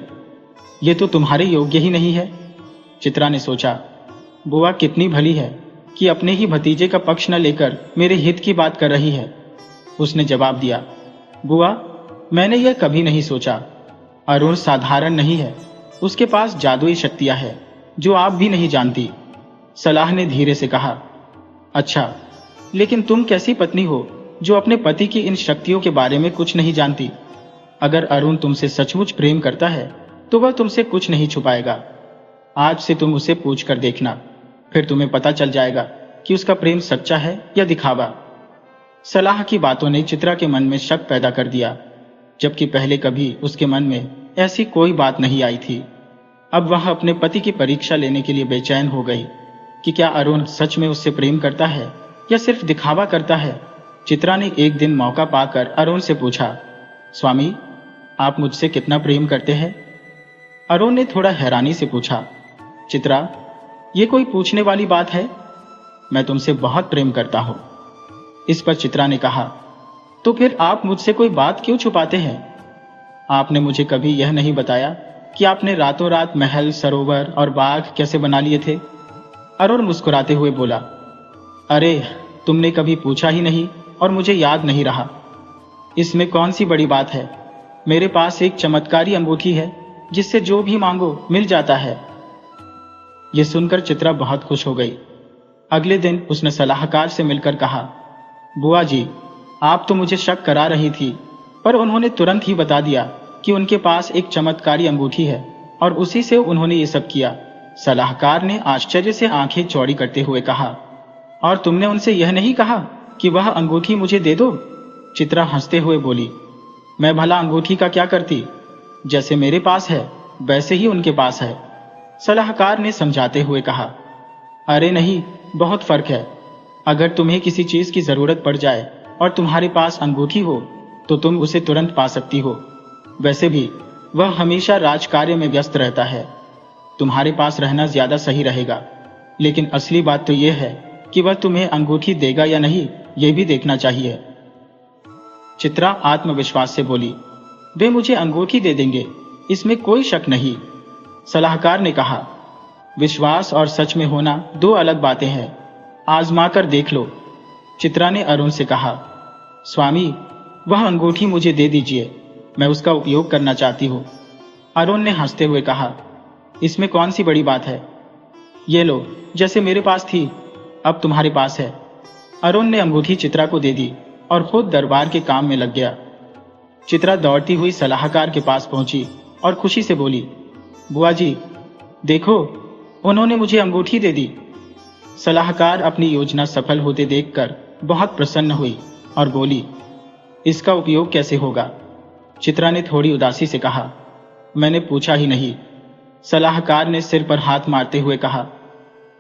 ये तो तुम्हारे योग्य ही नहीं है। चित्रा ने सोचा, बुआ कितनी भली है कि अपने ही भतीजे का पक्ष न लेकर मेरे हित की बात कर रही है। उसने जवाब दिया, बुआ मैंने यह कभी नहीं सोचा। अरुण साधारण नहीं है, उसके पास जादुई शक्तियां हैं जो आप भी नहीं जानती। सलाह ने धीरे से कहा, अच्छा लेकिन तुम कैसी पत्नी हो जो अपने पति की इन शक्तियों के बारे में कुछ नहीं जानती? अगर अरुण तुमसे सचमुच प्रेम करता है तो वह तुमसे कुछ नहीं छुपाएगा। आज से तुम उसे पूछ कर देखना, फिर तुम्हें पता चल जाएगा कि उसका प्रेम सच्चा है या दिखावा। सलाह की बातों ने चित्रा के मन में शक पैदा कर दिया, जबकि पहले कभी उसके मन में ऐसी कोई बात नहीं आई थी। अब वह अपने पति की परीक्षा लेने के लिए बेचैन हो गई कि क्या अरुण सच में उससे प्रेम करता है या सिर्फ दिखावा करता है। चित्रा ने एक दिन मौका पाकर अरुण से पूछा, स्वामी आप मुझसे कितना प्रेम करते हैं? अरुण ने थोड़ा हैरानी से पूछा, चित्रा ये कोई पूछने वाली बात है? मैं तुमसे बहुत प्रेम करता हूं। इस पर चित्रा ने कहा, तो फिर आप मुझसे कोई बात क्यों छुपाते हैं? आपने मुझे कभी यह नहीं बताया कि आपने रातों रात महल, सरोवर और बाग कैसे बना लिए थे? अरुण मुस्कुराते हुए बोला, अरे तुमने कभी पूछा ही नहीं और मुझे याद नहीं रहा। इसमें कौन सी बड़ी बात है? मेरे पास एक चमत्कारी अंगूठी है जिससे जो भी मांगो मिल जाता है। यह सुनकर चित्रा बहुत खुश हो गई। अगले दिन उसने सलाहकार से मिलकर कहा, बुआ जी, आप तो मुझे शक करा रही थी, पर उन्होंने तुरंत ही बता दिया कि उनके पास एक चमत्कारी अंगूठी है और उसी से उन्होंने ये सब किया। सलाहकार ने आश्चर्य से आंखें चौड़ी करते हुए कहा, और तुमने उनसे यह नहीं कहा कि वह अंगूठी मुझे दे दो? चित्रा हंसते हुए बोली, मैं भला अंगूठी का क्या करती? जैसे मेरे पास है वैसे ही उनके पास है। सलाहकार ने समझाते हुए कहा, अरे नहीं, बहुत फर्क है। अगर तुम्हें किसी चीज की जरूरत पड़ जाए और तुम्हारे पास अंगूठी हो तो तुम उसे तुरंत पा सकती हो। वैसे भी वह हमेशा राजकार्य में व्यस्त रहता है। तुम्हारे पास रहना ज्यादा सही रहेगा, लेकिन असली बात तो यह है कि वह तुम्हें अंगूठी देगा या नहीं, यह भी देखना चाहिए। चित्रा आत्मविश्वास से बोली, वे मुझे अंगूठी दे देंगे, इसमें कोई शक नहीं। सलाहकार ने कहा, विश्वास और सच में होना दो अलग बातें हैं, आजमा कर देख लो। चित्रा ने अरुण से कहा, स्वामी, वह अंगूठी मुझे दे दीजिए, मैं उसका उपयोग करना चाहती हूँ। अरुण ने हंसते हुए कहा, इसमें कौन सी बड़ी बात है? ये लो, जैसे मेरे पास थी अब तुम्हारे पास है। अरुण ने अंगूठी चित्रा को दे दी और खुद दरबार के काम में लग गया। चित्रा दौड़ती हुई सलाहकार के पास पहुंची और खुशी से बोली, बुआ जी, देखो, उन्होंने मुझे अंगूठी दे दी। सलाहकार अपनी योजना सफल होते देखकर बहुत प्रसन्न हुई और बोली, इसका उपयोग कैसे होगा? चित्रा ने थोड़ी उदासी से कहा, मैंने पूछा ही नहीं। सलाहकार ने सिर पर हाथ मारते हुए कहा,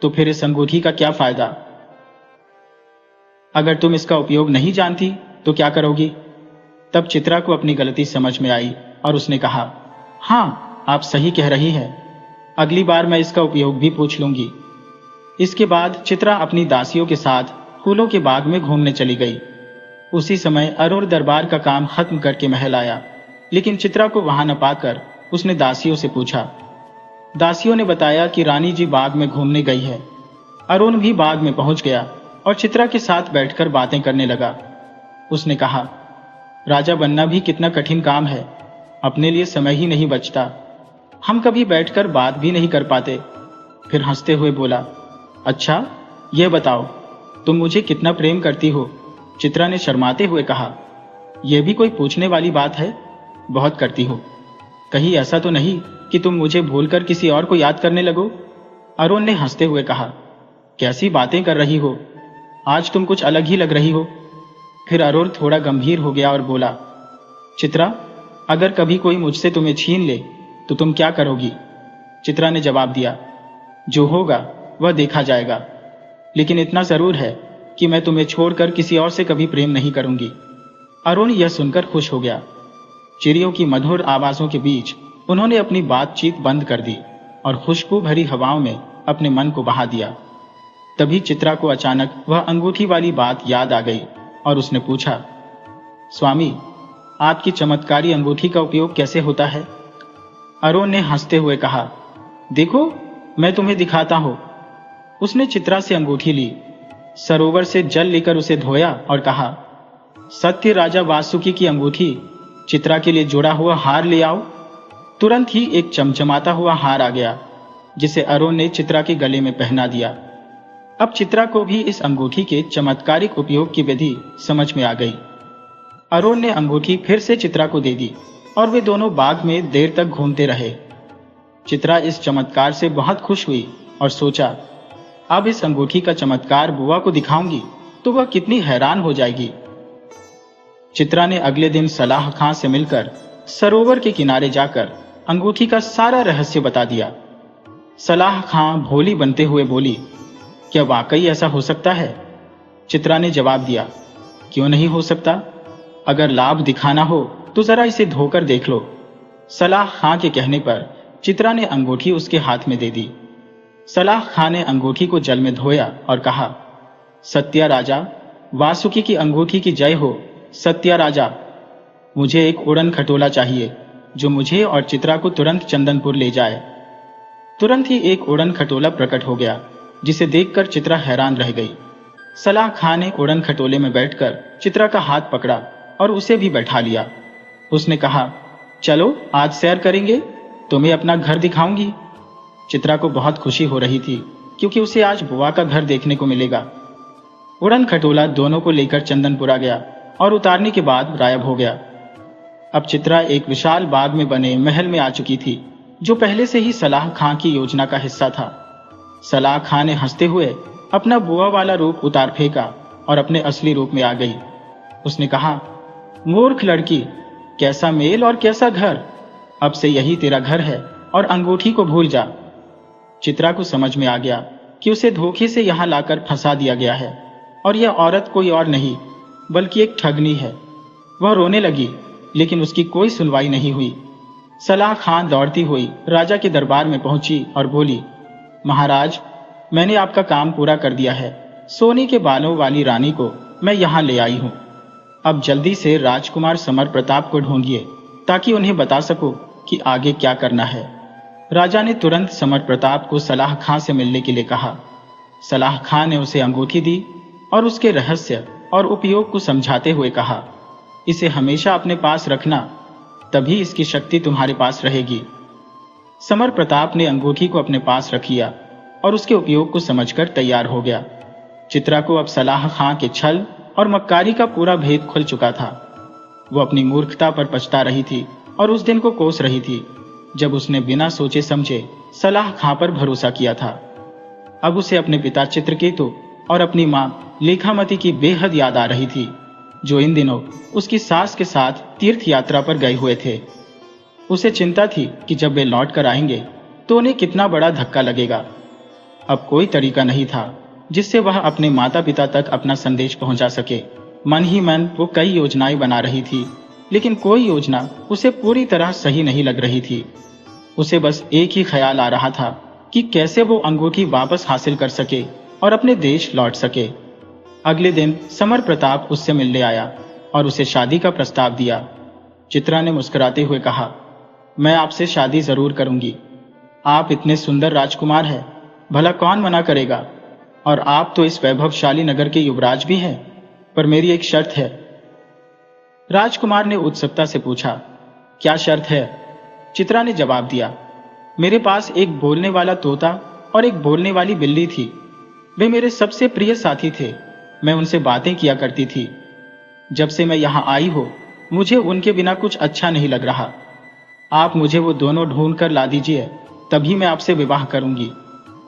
तो फिर इस अंगूठी का क्या फायदा? अगर तुम इसका उपयोग नहीं जानती तो क्या करोगी? तब चित्रा को अपनी गलती समझ में आई और उसने कहा, हाँ, आप सही कह रही हैं, अगली बार मैं इसका उपयोग भी पूछ लूंगी। इसके बाद चित्रा अपनी दासियों के साथ फूलों के बाग में घूमने चली गई। उसी समय अरुण दरबार का काम खत्म करके महल आया, लेकिन चित्रा को वहां न पाकर उसने दासियों से पूछा। दासियों ने बताया कि रानी जी बाग में घूमने गई है। अरुण भी बाग में पहुंच गया और चित्रा के साथ बैठकर बातें करने लगा। उसने कहा, राजा बनना भी कितना कठिन काम है, अपने लिए समय ही नहीं बचता, हम कभी बैठकर बात भी नहीं कर पाते। फिर हंसते हुए बोला, अच्छा, यह बताओ, तुम मुझे कितना प्रेम करती हो? चित्रा ने शर्माते हुए कहा, यह भी कोई पूछने वाली बात है? बहुत करती हो। कहीं ऐसा तो नहीं कि तुम मुझे भूलकर किसी और को याद करने लगो? अरुण ने हंसते हुए कहा, कैसी बातें कर रही हो, आज तुम कुछ अलग ही लग रही हो। फिर अरुण थोड़ा गंभीर हो गया और बोला, चित्रा, अगर कभी कोई मुझसे तुम्हें छीन ले तो तुम क्या करोगी? चित्रा ने जवाब दिया, जो होगा वह देखा जाएगा, लेकिन इतना जरूर है कि मैं तुम्हें छोड़कर किसी और से कभी प्रेम नहीं करूंगी। अरुण यह सुनकर खुश हो गया। चिड़ियों की मधुर आवाजों के बीच उन्होंने अपनी बातचीत बंद कर दी और खुशबू भरी हवाओं में अपने मन को बहा दिया। तभी चित्रा को अचानक वह अंगूठी वाली बात याद आ गई और उसने पूछा, स्वामी, आपकी चमत्कारी अंगूठी का उपयोग कैसे होता है? अरुण ने हंसते हुए कहा, देखो, मैं तुम्हें दिखाता हूं। उसने चित्रा से अंगूठी ली, सरोवर से जल लेकर उसे धोया और कहा, सत्य राजा वासुकी की अंगूठी, चित्रा के लिए जुड़ा हुआ हार ले आओ। तुरंत ही एक चमचमाता हुआ हार आ गया, जिसे अरुण ने चित्रा के गले में पहना दिया। अब चित्रा को भी इस अंगूठी के चमत्कारिक उपयोग की विधि समझ में आ गई। अरुण ने अंगूठी फिर से चित्रा को दे दी और वे दोनों बाग में देर तक घूमते रहे। चित्रा इस चमत्कार से बहुत खुश हुई और सोचा, अब इस अंगूठी का चमत्कार बुआ को दिखाऊंगी तो वह कितनी हैरान हो जाएगी। चित्रा ने अगले दिन सलाह खां से मिलकर सरोवर के किनारे जाकर अंगूठी का सारा रहस्य बता दिया। सलाह खां भोली बनते हुए बोली, क्या वाकई ऐसा हो सकता है? चित्रा ने जवाब दिया, क्यों नहीं हो सकता? अगर लाभ दिखाना हो तो जरा इसे धोकर देख लो। सलाह खां के कहने पर चित्रा ने अंगूठी उसके हाथ में दे दी। सलाह खां ने अंगूठी को जल में धोया और कहा, सत्या राजा, वासुकी की अंगूठी की जय हो। सत्या राजा, मुझे एक उड़न खटोला चाहिए जो मुझे और चित्रा को तुरंत चंदनपुर ले जाए। तुरंत ही एक उड़न खटोला प्रकट हो गया, जिसे देखकर चित्रा हैरान रह गई। सलाह खां ने उड़न खटोले में बैठकर चित्रा का हाथ पकड़ा और उसे भी बैठा लिया। उसने कहा, चलो आज सैर करेंगे, तुम्हें अपना घर दिखाऊंगी। चित्रा को बहुत खुशी हो रही थी क्योंकि उसे आज बुआ का घर देखने को मिलेगा। उड़न खटोला दोनों को लेकर चंदनपुरा गया और उतारने के बाद गायब हो गया। अब चित्रा एक विशाल बाग में बने महल में आ चुकी थी, जो पहले से ही सलाह खां की योजना का हिस्सा था। सलाह खां ने हंसते हुए अपना बुआ वाला रूप उतार फेंका और अपने असली रूप में आ गई। उसने कहा, मूर्ख लड़की, कैसा मेल और कैसा घर, अब से यही तेरा घर है और अंगूठी को भूल जा। चित्रा को समझ में आ गया कि उसे धोखे से यहां लाकर फंसा दिया गया है और यह औरत कोई और नहीं बल्कि एक ठगनी है। वह रोने लगी, लेकिन उसकी कोई सुनवाई नहीं हुई। सलाह खां दौड़ती हुई राजा के दरबार में पहुंची और बोली, महाराज, मैंने आपका काम पूरा कर दिया है। सोने के बालों वाली रानी को मैं यहाँ ले आई हूँ। अब जल्दी से राजकुमार समर प्रताप को ढूंढिए ताकि उन्हें बता सको कि आगे क्या करना है। राजा ने तुरंत समर प्रताप को सलाह खां से मिलने के लिए कहा। सलाह खां ने उसे अंगूठी दी और उसके रहस्य और उपयोग को समझाते हुए कहा, इसे हमेशा अपने पास रखना, तभी इसकी शक्ति तुम्हारे पास रहेगी। समर प्रताप ने अंगूठी को अपने पास रख लिया और उसके उपयोग को समझकर तैयार हो गया। चित्रा को अब सलाह खां के छल और मक्कारी का पूरा भेद खुल चुका था। वो अपनी मूर्खता पर पछता रही थी और उस दिन को कोस रही थी जब उसने बिना सोचे समझे सलाह खां पर भरोसा किया था। अब उसे अपने पिता चित्रकेतु और अपनी मां लेखामती की बेहद याद आ रही थी, जो इन दिनों उसकी सास के साथ तीर्थ यात्रा पर गए हुए थे। उसे चिंता थी कि जब वे लौट कर आएंगे तो उन्हें कितना बड़ा धक्का लगेगा। अब कोई तरीका नहीं था जिससे वह अपने माता पिता तक अपना संदेश पहुंचा सके। मन ही मन वो कई योजनाएं बना रही थी, लेकिन कोई योजना उसे पूरी तरह सही नहीं लग रही थी। उसे बस एक ही ख्याल आ रहा था कि कैसे वो अंगूठी वापस हासिल कर सके और अपने देश लौट सके। अगले दिन समर प्रताप उससे मिलने आया और उसे शादी का प्रस्ताव दिया। चित्रा ने मुस्कुराते हुए कहा, मैं आपसे शादी जरूर करूंगी। आप इतने सुंदर राजकुमार हैं, भला कौन मना करेगा। और आप तो इस वैभवशाली नगर के युवराज भी हैं, पर मेरी एक शर्त है। राजकुमार ने उत्सुकता से पूछा, क्या शर्त है? चित्रा ने जवाब दिया, मेरे पास एक बोलने वाला तोता और एक बोलने वाली बिल्ली थी। वे मेरे सबसे प्रिय साथी थे। मैं उनसे बातें किया करती थी। जब से मैं यहाँ आई हो, मुझे उनके बिना कुछ अच्छा नहीं लग रहा। आप मुझे वो दोनों ढूंढ कर ला दीजिए, तभी मैं आपसे विवाह करूंगी,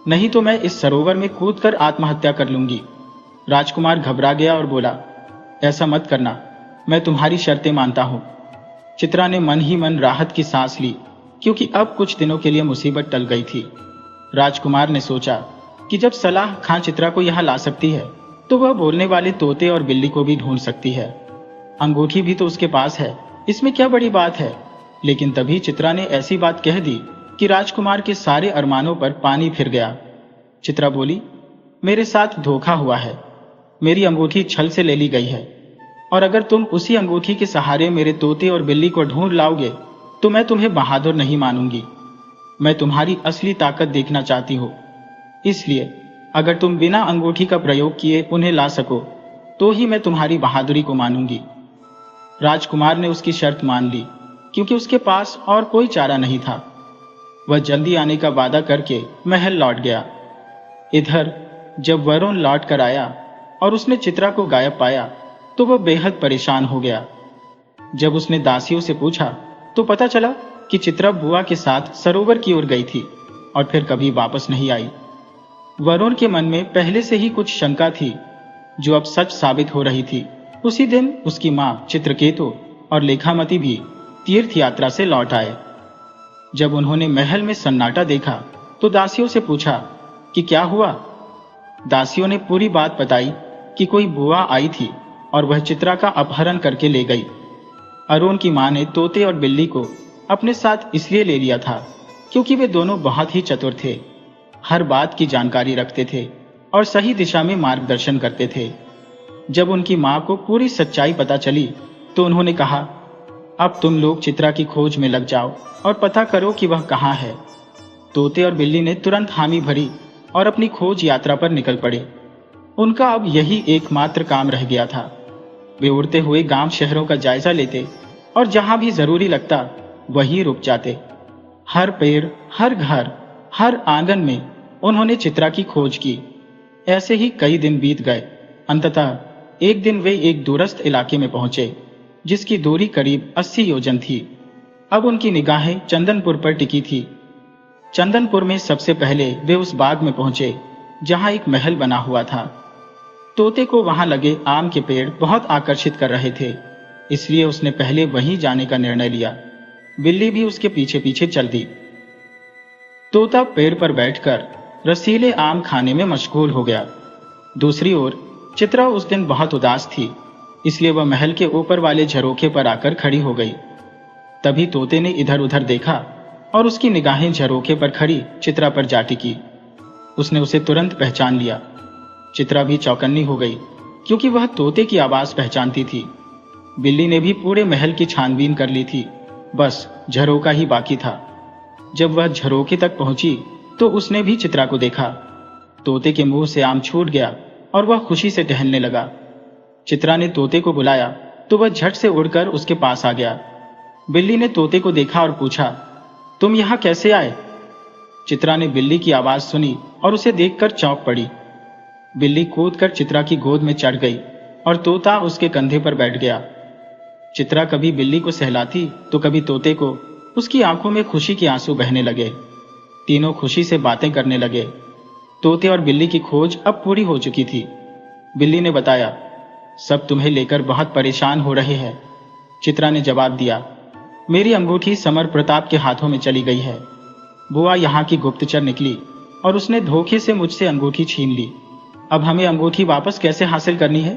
नहीं तो मैं इस सरोवर में कूदकर आत्महत्या कर लूंगी। राजकुमार घबरा गया और बोला, ऐसा मत करना, मैं तुम्हारी शर्तें मानता हूं। चित्रा ने मन ही मन राहत की सांस ली, क्योंकि अब कुछ दिनों के लिए मुसीबत टल गई थी। राजकुमार ने सोचा कि जब सलाह खां चित्रा को यहाँ ला सकती है, तो वह बोलने वाले तोते और बिल्ली को भी ढूंढ सकती है। अंगूठी भी तो उसके पास है, इसमें क्या बड़ी बात है। लेकिन तभी चित्रा ने ऐसी बात कह दी कि राजकुमार के सारे अरमानों पर पानी फिर गया। चित्रा बोली, मेरे साथ धोखा हुआ है। मेरी अंगूठी छल से ले ली गई है, और अगर तुम उसी अंगूठी के सहारे मेरे तोते और बिल्ली को ढूंढ लाओगे तो मैं तुम्हें बहादुर नहीं मानूंगी। मैं तुम्हारी असली ताकत देखना चाहती हूँ। इसलिए अगर तुम बिना अंगूठी का प्रयोग किए उन्हें ला सको तो ही मैं तुम्हारी बहादुरी को मानूंगी। राजकुमार ने उसकी शर्त मान ली, क्योंकि उसके पास और कोई चारा नहीं था। वह जल्दी आने का वादा करके महल लौट गया। इधर जब वरुण लौट कर आया और उसने चित्रा को गायब पाया तो वह बेहद परेशान हो गया। जब उसने दासियों से पूछा तो पता चला कि चित्रा बुआ के साथ सरोवर की ओर गई थी और फिर कभी वापस नहीं आई। वरुण के मन में पहले से ही कुछ शंका थी, जो अब सच साबित हो रही थी। उसी दिन उसकी मां चित्रकेतु और लेखामती भी तीर्थ यात्रा से लौट आए। जब उन्होंने महल में सन्नाटा देखा तो दासियों से पूछा कि क्या हुआ। दासियों ने पूरी बात बताई कि कोई बुआ आई थी और वह चित्रा का अपहरण करके ले गई। अरुण की मां ने तोते और बिल्ली को अपने साथ इसलिए ले लिया था क्योंकि वे दोनों बहुत ही चतुर थे। हर बात की जानकारी रखते थे और सही दिशा में मार्गदर्शन करते थे। जब उनकी माँ को पूरी सच्चाई पता चली तो उन्होंने कहा, अब तुम लोग चित्रा की खोज में लग जाओ और पता करो कि वह कहाँ है। तोते और बिल्ली ने तुरंत हामी भरी और अपनी खोज यात्रा पर निकल पड़े। उनका अब यही एकमात्र काम रह गया था। वे उड़ते हुए गांव शहरों का जायजा लेते और जहां भी जरूरी लगता वहीं रुक जाते। हर पेड़, हर घर, हर आंगन में उन्होंने चित्रा की खोज की। ऐसे ही कई दिन बीत गए। अंततः एक दिन वे एक दूरस्थ इलाके में पहुंचे जिसकी दूरी करीब 80 योजन थी। अब उनकी निगाहें चंदनपुर पर टिकी थी। चंदनपुर में सबसे पहले वे उस बाग में पहुंचे जहां एक महल बना हुआ था। तोते को वहां लगे आम के पेड़ बहुत आकर्षित कर रहे थे, इसलिए उसने पहले वहीं जाने का निर्णय लिया। बिल्ली भी उसके पीछे पीछे चल दी। तोता पेड़ पर बैठकर रसीले आम खाने में मशगूल हो गया। दूसरी ओर चित्रा उस दिन बहुत उदास थी, इसलिए वह महल के ऊपर वाले झरोखे पर आकर खड़ी हो गई। तभी तोते ने इधर उधर देखा और उसकी निगाहें झरोखे पर खड़ी चित्रा पर जा टिकी। उसने उसे तुरंत पहचान लिया। चित्रा भी चौकन्नी हो गई क्योंकि वह तोते की आवाज पहचानती थी। बिल्ली ने भी पूरे महल की छानबीन कर ली थी, बस झरोका ही बाकी था। जब वह झरोखे तक पहुंची तो उसने भी चित्रा को देखा। तोते के मुंह से आम छूट गया और वह खुशी से टहलने लगा। चित्रा ने तोते को बुलाया तो वह झट से उड़कर उसके पास आ गया। बिल्ली ने तोते को देखा और पूछा, तुम यहां कैसे आए? चित्रा ने बिल्ली की आवाज सुनी और उसे देखकर चौंक पड़ी। बिल्ली कूदकर चित्रा की गोद में चढ़ गई और तोता उसके कंधे पर बैठ गया। चित्रा कभी बिल्ली को सहलाती तो कभी तोते को। उसकी आंखों में खुशी के आंसू बहने लगे। तीनों खुशी से बातें करने लगे। तोते और बिल्ली की खोज अब पूरी हो चुकी थी। बिल्ली ने बताया, सब तुम्हें लेकर बहुत परेशान हो रहे हैं। चित्रा ने जवाब दिया, मेरी अंगूठी समर प्रताप के हाथों में चली गई है। बुआ यहाँ की गुप्तचर निकली और उसने धोखे से मुझसे अंगूठी छीन ली। अब हमें अंगूठी वापस कैसे हासिल करनी है?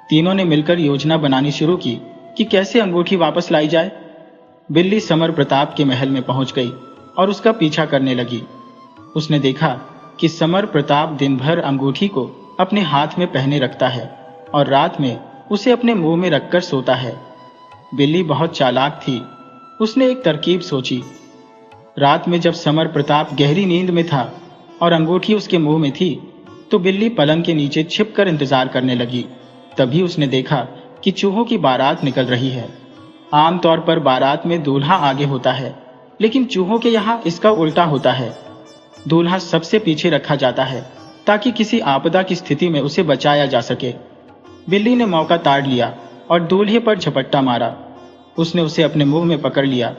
तीनों ने मिलकर योजना बनानी शुरू की कि कैसे अंगूठी वापस लाई जाए। बिल्ली समर प्रताप के महल में पहुंच गई और उसका पीछा करने लगी। उसने देखा कि समर प्रताप दिन भर अंगूठी को अपने हाथ में पहने रखता है और रात में उसे अपने मुंह में रखकर सोता है। बिल्ली बहुत चालाक थी। उसने एक तरकीब सोची। रात में जब समर प्रताप गहरी नींद में था और अंगूठी उसके मुंह में थी तो बिल्ली पलंग के नीचे छिपकर इंतजार करने लगी। तभी उसने देखा कि चूहों की बारात निकल रही है। आमतौर पर बारात में दूल्हा आगे होता है, लेकिन चूहों के यहाँ इसका उल्टा होता है। दूल्हा सबसे पीछे रखा जाता है ताकि किसी आपदा की स्थिति में उसे बचाया जा सके। बिल्ली ने मौका ताड़ लिया और दूल्हे पर झपट्टा मारा। उसने उसे अपने मुंह में पकड़ लिया।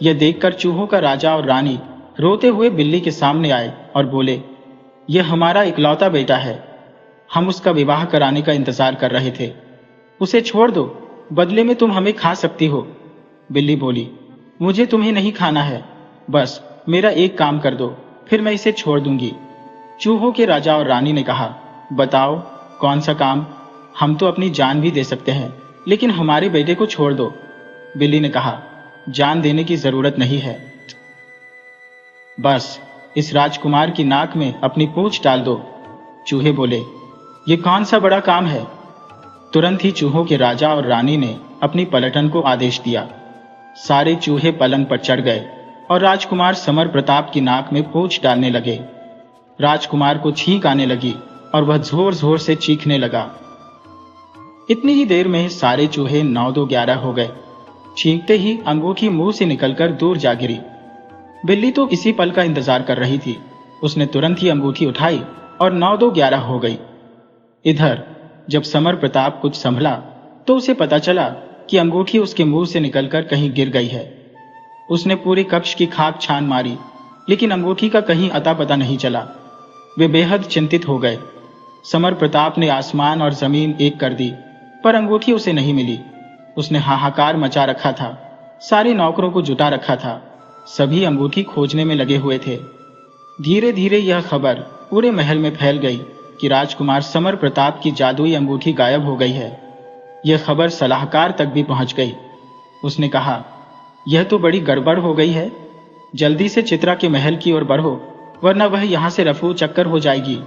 यह देखकर चूहों का राजा और रानी रोते हुए बिल्ली के सामने आए और बोले, यह हमारा इकलौता बेटा है। हम उसका विवाह कराने का इंतजार कर रहे थे। उसे छोड़ दो, बदले में तुम हमें खा सकती हो। बिल्ली बोली, मुझे तुम्हें नहीं खाना है, बस मेरा एक काम कर दो, फिर मैं इसे छोड़ दूंगी। चूहों के राजा और रानी ने कहा, बताओ कौन सा काम? हम तो अपनी जान भी दे सकते हैं, लेकिन हमारे बेटे को छोड़ दो। बिल्ली ने कहा, जान देने की जरूरत नहीं है, बस इस राजकुमार की नाक में अपनी पूंछ डाल दो। चूहे बोले, ये कौन सा बड़ा काम है? तुरंत ही चूहों के राजा और रानी ने अपनी पलटन को आदेश दिया। सारे चूहे पलंग पर चढ़ गए और राजकुमार समर प्रताप की नाक में पूंछ डालने लगे। राजकुमार को छींक आने लगी और वह जोर जोर से चीखने लगा। इतनी ही देर में सारे चूहे 9-2-11 हो गए। छींकते ही अंगूठी मुंह से निकलकर दूर जा गिरी। बिल्ली तो इसी पल का इंतजार कर रही थी। उसने तुरंत ही अंगूठी उठाई और 9-2-11 हो गई। इधर जब समर प्रताप कुछ संभला तो उसे पता चला कि अंगूठी उसके मुंह से निकलकर कहीं गिर गई है। उसने पूरे कक्ष की खाक छान मारी, लेकिन अंगूठी का कहीं अता पता नहीं चला। वे बेहद चिंतित हो गए। समर प्रताप ने आसमान और जमीन एक कर दी, पर अंगूठी उसे नहीं मिली। उसने हाहाकार मचा रखा था, सारे नौकरों को जुटा रखा था, सभी अंगूठी खोजने में लगे हुए थे। धीरे धीरे यह खबर पूरे महल में फैल गई कि राजकुमार समर प्रताप की जादुई अंगूठी गायब हो गई है। यह खबर सलाहकार तक भी पहुंच गई। उसने कहा, यह तो बड़ी गड़बड़ हो गई है, जल्दी से चित्रा के महल की ओर बढ़ो वरना वह यहाँ से रफू चक्कर हो जाएगी।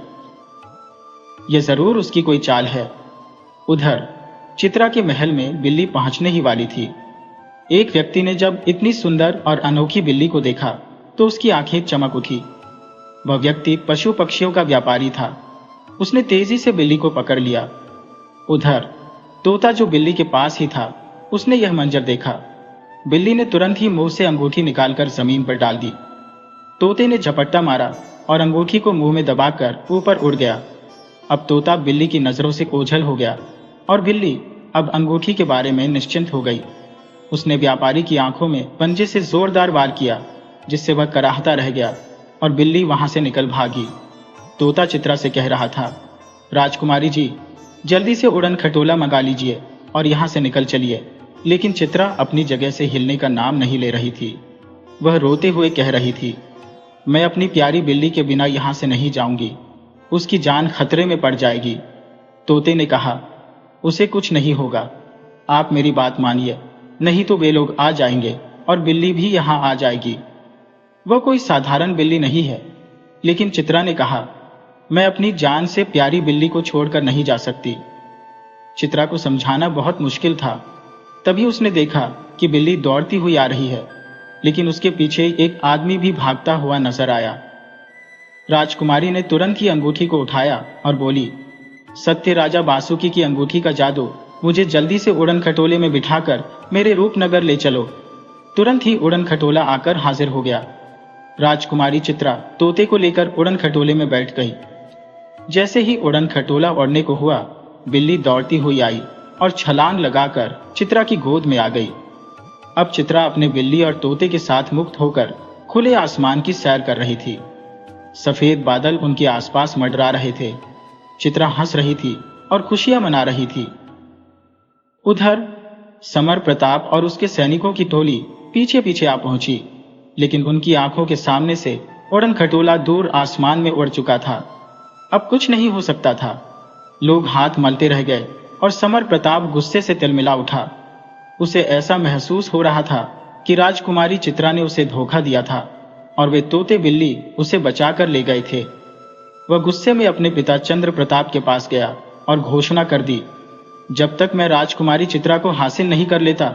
यह जरूर उसकी कोई चाल है। उधर चित्रा के महल में बिल्ली पहुंचने ही वाली थी। एक व्यक्ति ने जब इतनी सुंदर और अनोखी बिल्ली को देखा तो उसकी आंखें चमक उठी। वह व्यक्ति पशु पक्षियों का व्यापारी था। उसने तेजी से बिल्ली को पकड़ लिया। उधर तोता जो बिल्ली के पास ही था, उसने यह मंजर देखा। बिल्ली ने तुरंत ही मुंह से अंगूठी निकालकर जमीन पर डाल दी। तोते ने झपट्टा मारा और अंगूठी को मुंह में दबाकर ऊपर उड़ गया। अब तोता बिल्ली की नजरों से ओझल हो गया और बिल्ली अब अंगूठी के बारे में निश्चिंत हो गई। उसने व्यापारी की आंखों में पंजे से जोरदार वार किया, जिससे वह कराहता रह गया और बिल्ली वहां से निकल भागी। तोता चित्रा से कह रहा था, राजकुमारी जी, जल्दी से उड़न खटोला मंगा लीजिए और यहाँ से निकल चलिए। लेकिन चित्रा अपनी जगह से हिलने का नाम नहीं ले रही थी। वह रोते हुए कह रही थी, मैं अपनी प्यारी बिल्ली के बिना यहाँ से नहीं जाऊंगी, उसकी जान खतरे में पड़ जाएगी। तोते ने कहा, उसे कुछ नहीं होगा, आप मेरी बात मानिए, नहीं तो वे लोग आ जाएंगे और बिल्ली भी यहाँ आ जाएगी। वह कोई साधारण बिल्ली नहीं है। लेकिन चित्रा ने कहा, मैं अपनी जान से प्यारी बिल्ली को छोड़कर नहीं जा सकती। चित्रा को समझाना बहुत मुश्किल था। तभी उसने देखा कि बिल्ली दौड़ती हुई आ रही है, लेकिन उसके पीछे एक आदमी भी भागता हुआ नजर आया। राजकुमारी ने तुरंत ही अंगूठी को उठाया और बोली, सत्य राजा बासुकी की अंगूठी का जादू, मुझे जल्दी से उड़न खटोले में बिठाकर मेरे रूपनगर ले चलो। तुरंत ही उड़न खटोला आकर हाजिर हो गया। राजकुमारी चित्रा तोते को लेकर उड़न खटोले में बैठ गई। जैसे ही उड़न खटोला उड़ने को हुआ, बिल्ली दौड़ती हुई आई और छलांग लगाकर चित्रा की गोद में आ गई। अब चित्रा अपने बिल्ली और तोते के साथ मुक्त होकर खुले आसमान की सैर कर रही थी। सफेद बादल उनके आसपास मंडरा रहे थे। चित्रा हंस रही थी और खुशियां मना रही थी। उधर समर प्रताप और उसके सैनिकों की टोली पीछे पीछे आ पहुंची, लेकिन उनकी आंखों के सामने से उड़न खटोला दूर आसमान में उड़ चुका था। अब कुछ नहीं हो सकता था। लोग हाथ मलते रह गए और समर प्रताप गुस्से से तिलमिला उठा। उसे ऐसा महसूस हो रहा था कि राजकुमारी चित्रा ने उसे धोखा दिया था और वे तोते बिल्ली उसे बचाकर ले गए थे। वह गुस्से में अपने पिता चंद्र प्रताप के पास गया और घोषणा कर दी, जब तक मैं राजकुमारी चित्रा को हासिल नहीं कर लेता,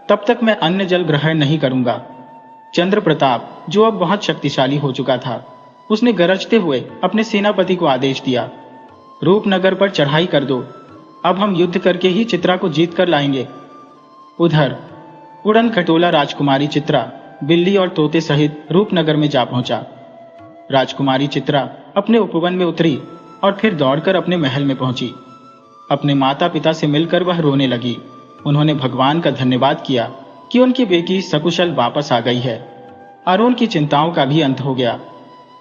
तब तक मैं अन्न जल ग्रहण नहीं करूंगा। चंद्र प्रताप, जो अब बहुत शक्तिशाली हो चुका था, उसने गरजते हुए अपने सेनापति को आदेश दिया, रूपनगर पर चढ़ाई कर दो। अब हम युद्ध करके ही चित्रा को जीत कर लाएंगे। उधर उड़न खटोला राजकुमारी चित्रा, बिल्ली और तोते सहित रूपनगर में जा पहुंचा। राजकुमारी चित्रा अपने उपवन में उतरी और फिर दौड़कर अपने महल में पहुंची। अपने माता पिता से मिलकर वह रोने लगी। उन्होंने भगवान का धन्यवाद किया कि उनकी बेटी सकुशल वापस आ गई है। अरुण की चिंताओं का भी अंत हो गया।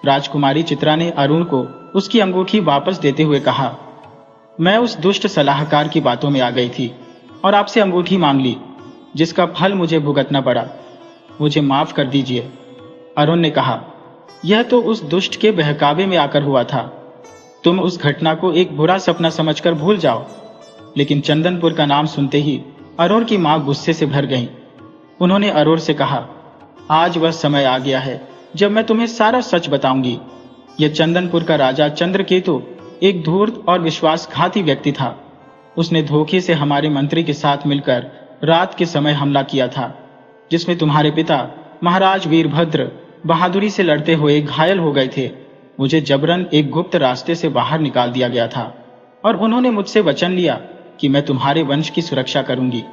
राजकुमारी चित्रा ने अरुण को उसकी अंगूठी वापस देते हुए कहा, मैं उस दुष्ट सलाहकार की बातों में आ गई थी और आपसे अंगूठी मांग ली, जिसका फल मुझे भुगतना पड़ा। मुझे माफ कर दीजिए। अरुण ने कहा, यह तो उस दुष्ट के बहकावे में आकर हुआ था। तुम उस घटना को एक बुरा सपना समझकर भूल जाओ। लेकिन चंदनपुर का नाम सुनते ही अरुण की मां गुस्से से भर गईं। उन्होंने अरुण से कहा, आज वह समय आ गया है जब मैं तुम्हें सारा सच बताऊंगी। यह चंदनपुर का राजा चंद्रकेतु एक धूर्त और विश्वासघाती व्यक्ति था। उसने धोखे से हमारे मंत्री के साथ मिलकर रात के समय हमला किया था, जिसमें तुम्हारे पिता महाराज वीरभद्र बहादुरी से लड़ते हुए घायल हो गए थे। मुझे जबरन एक गुप्त रास्ते से बाहर निकाल दिया गया था और उन्होंने मुझसे वचन लिया कि मैं तुम्हारे वंश की सुरक्षा करूंगी।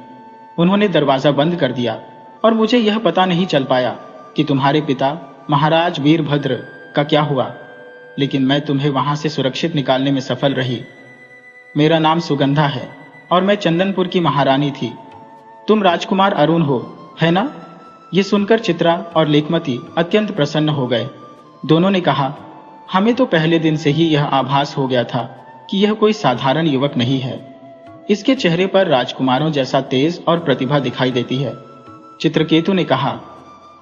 उन्होंने दरवाजा बंद कर दिया और मुझे यह पता नहीं चल पाया कि तुम्हारे पिता महाराज वीरभद्र का क्या हुआ, लेकिन मैं तुम्हें वहां से सुरक्षित निकालने में सफल रही। मेरा नाम सुगंधा है और मैं चंदनपुर की महारानी थी। तुम राजकुमार अरुण हो, है ना? ये सुनकर चित्रा और लेखमती अत्यंत प्रसन्न हो गए। दोनों ने कहा, हमें तो पहले दिन से ही यह आभास हो गया था कि यह कोई साधारण युवक नहीं है। इसके चेहरे पर राजकुमारों जैसा तेज और प्रतिभा दिखाई देती है। चित्रकेतु ने कहा,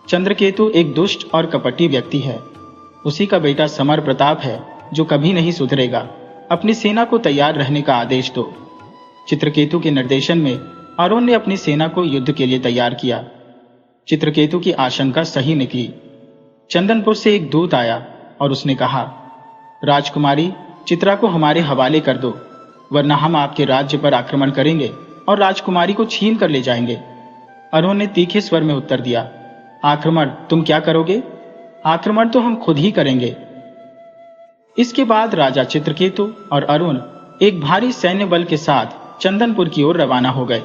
चंद्रकेतु एक दुष्ट और कपटी व्यक्ति है। उसी का बेटा समर प्रताप है जो कभी नहीं सुधरेगा। अपनी सेना को तैयार रहने का आदेश दो। चित्रकेतु के निर्देशन में अरुण ने अपनी सेना को युद्ध के लिए तैयार किया। चित्रकेतु की आशंका सही निकली। चंदनपुर से एक दूत आया और उसने कहा, राजकुमारी, चित्रा को हमारे हवाले कर दो, वरना हम आपके राज्य पर आक्रमण करेंगे और राजकुमारी को छीन कर ले जाएंगे। अरुण ने तीखे स्वर में उत्तर दिया, आक्रमण तुम क्या करोगे? आक्रमण तो हम खुद ही करेंगे। इसके बाद राजा चित्रकेतु और अरुण एक भारी सैन्य बल के साथ चंदनपुर की ओर रवाना हो गए।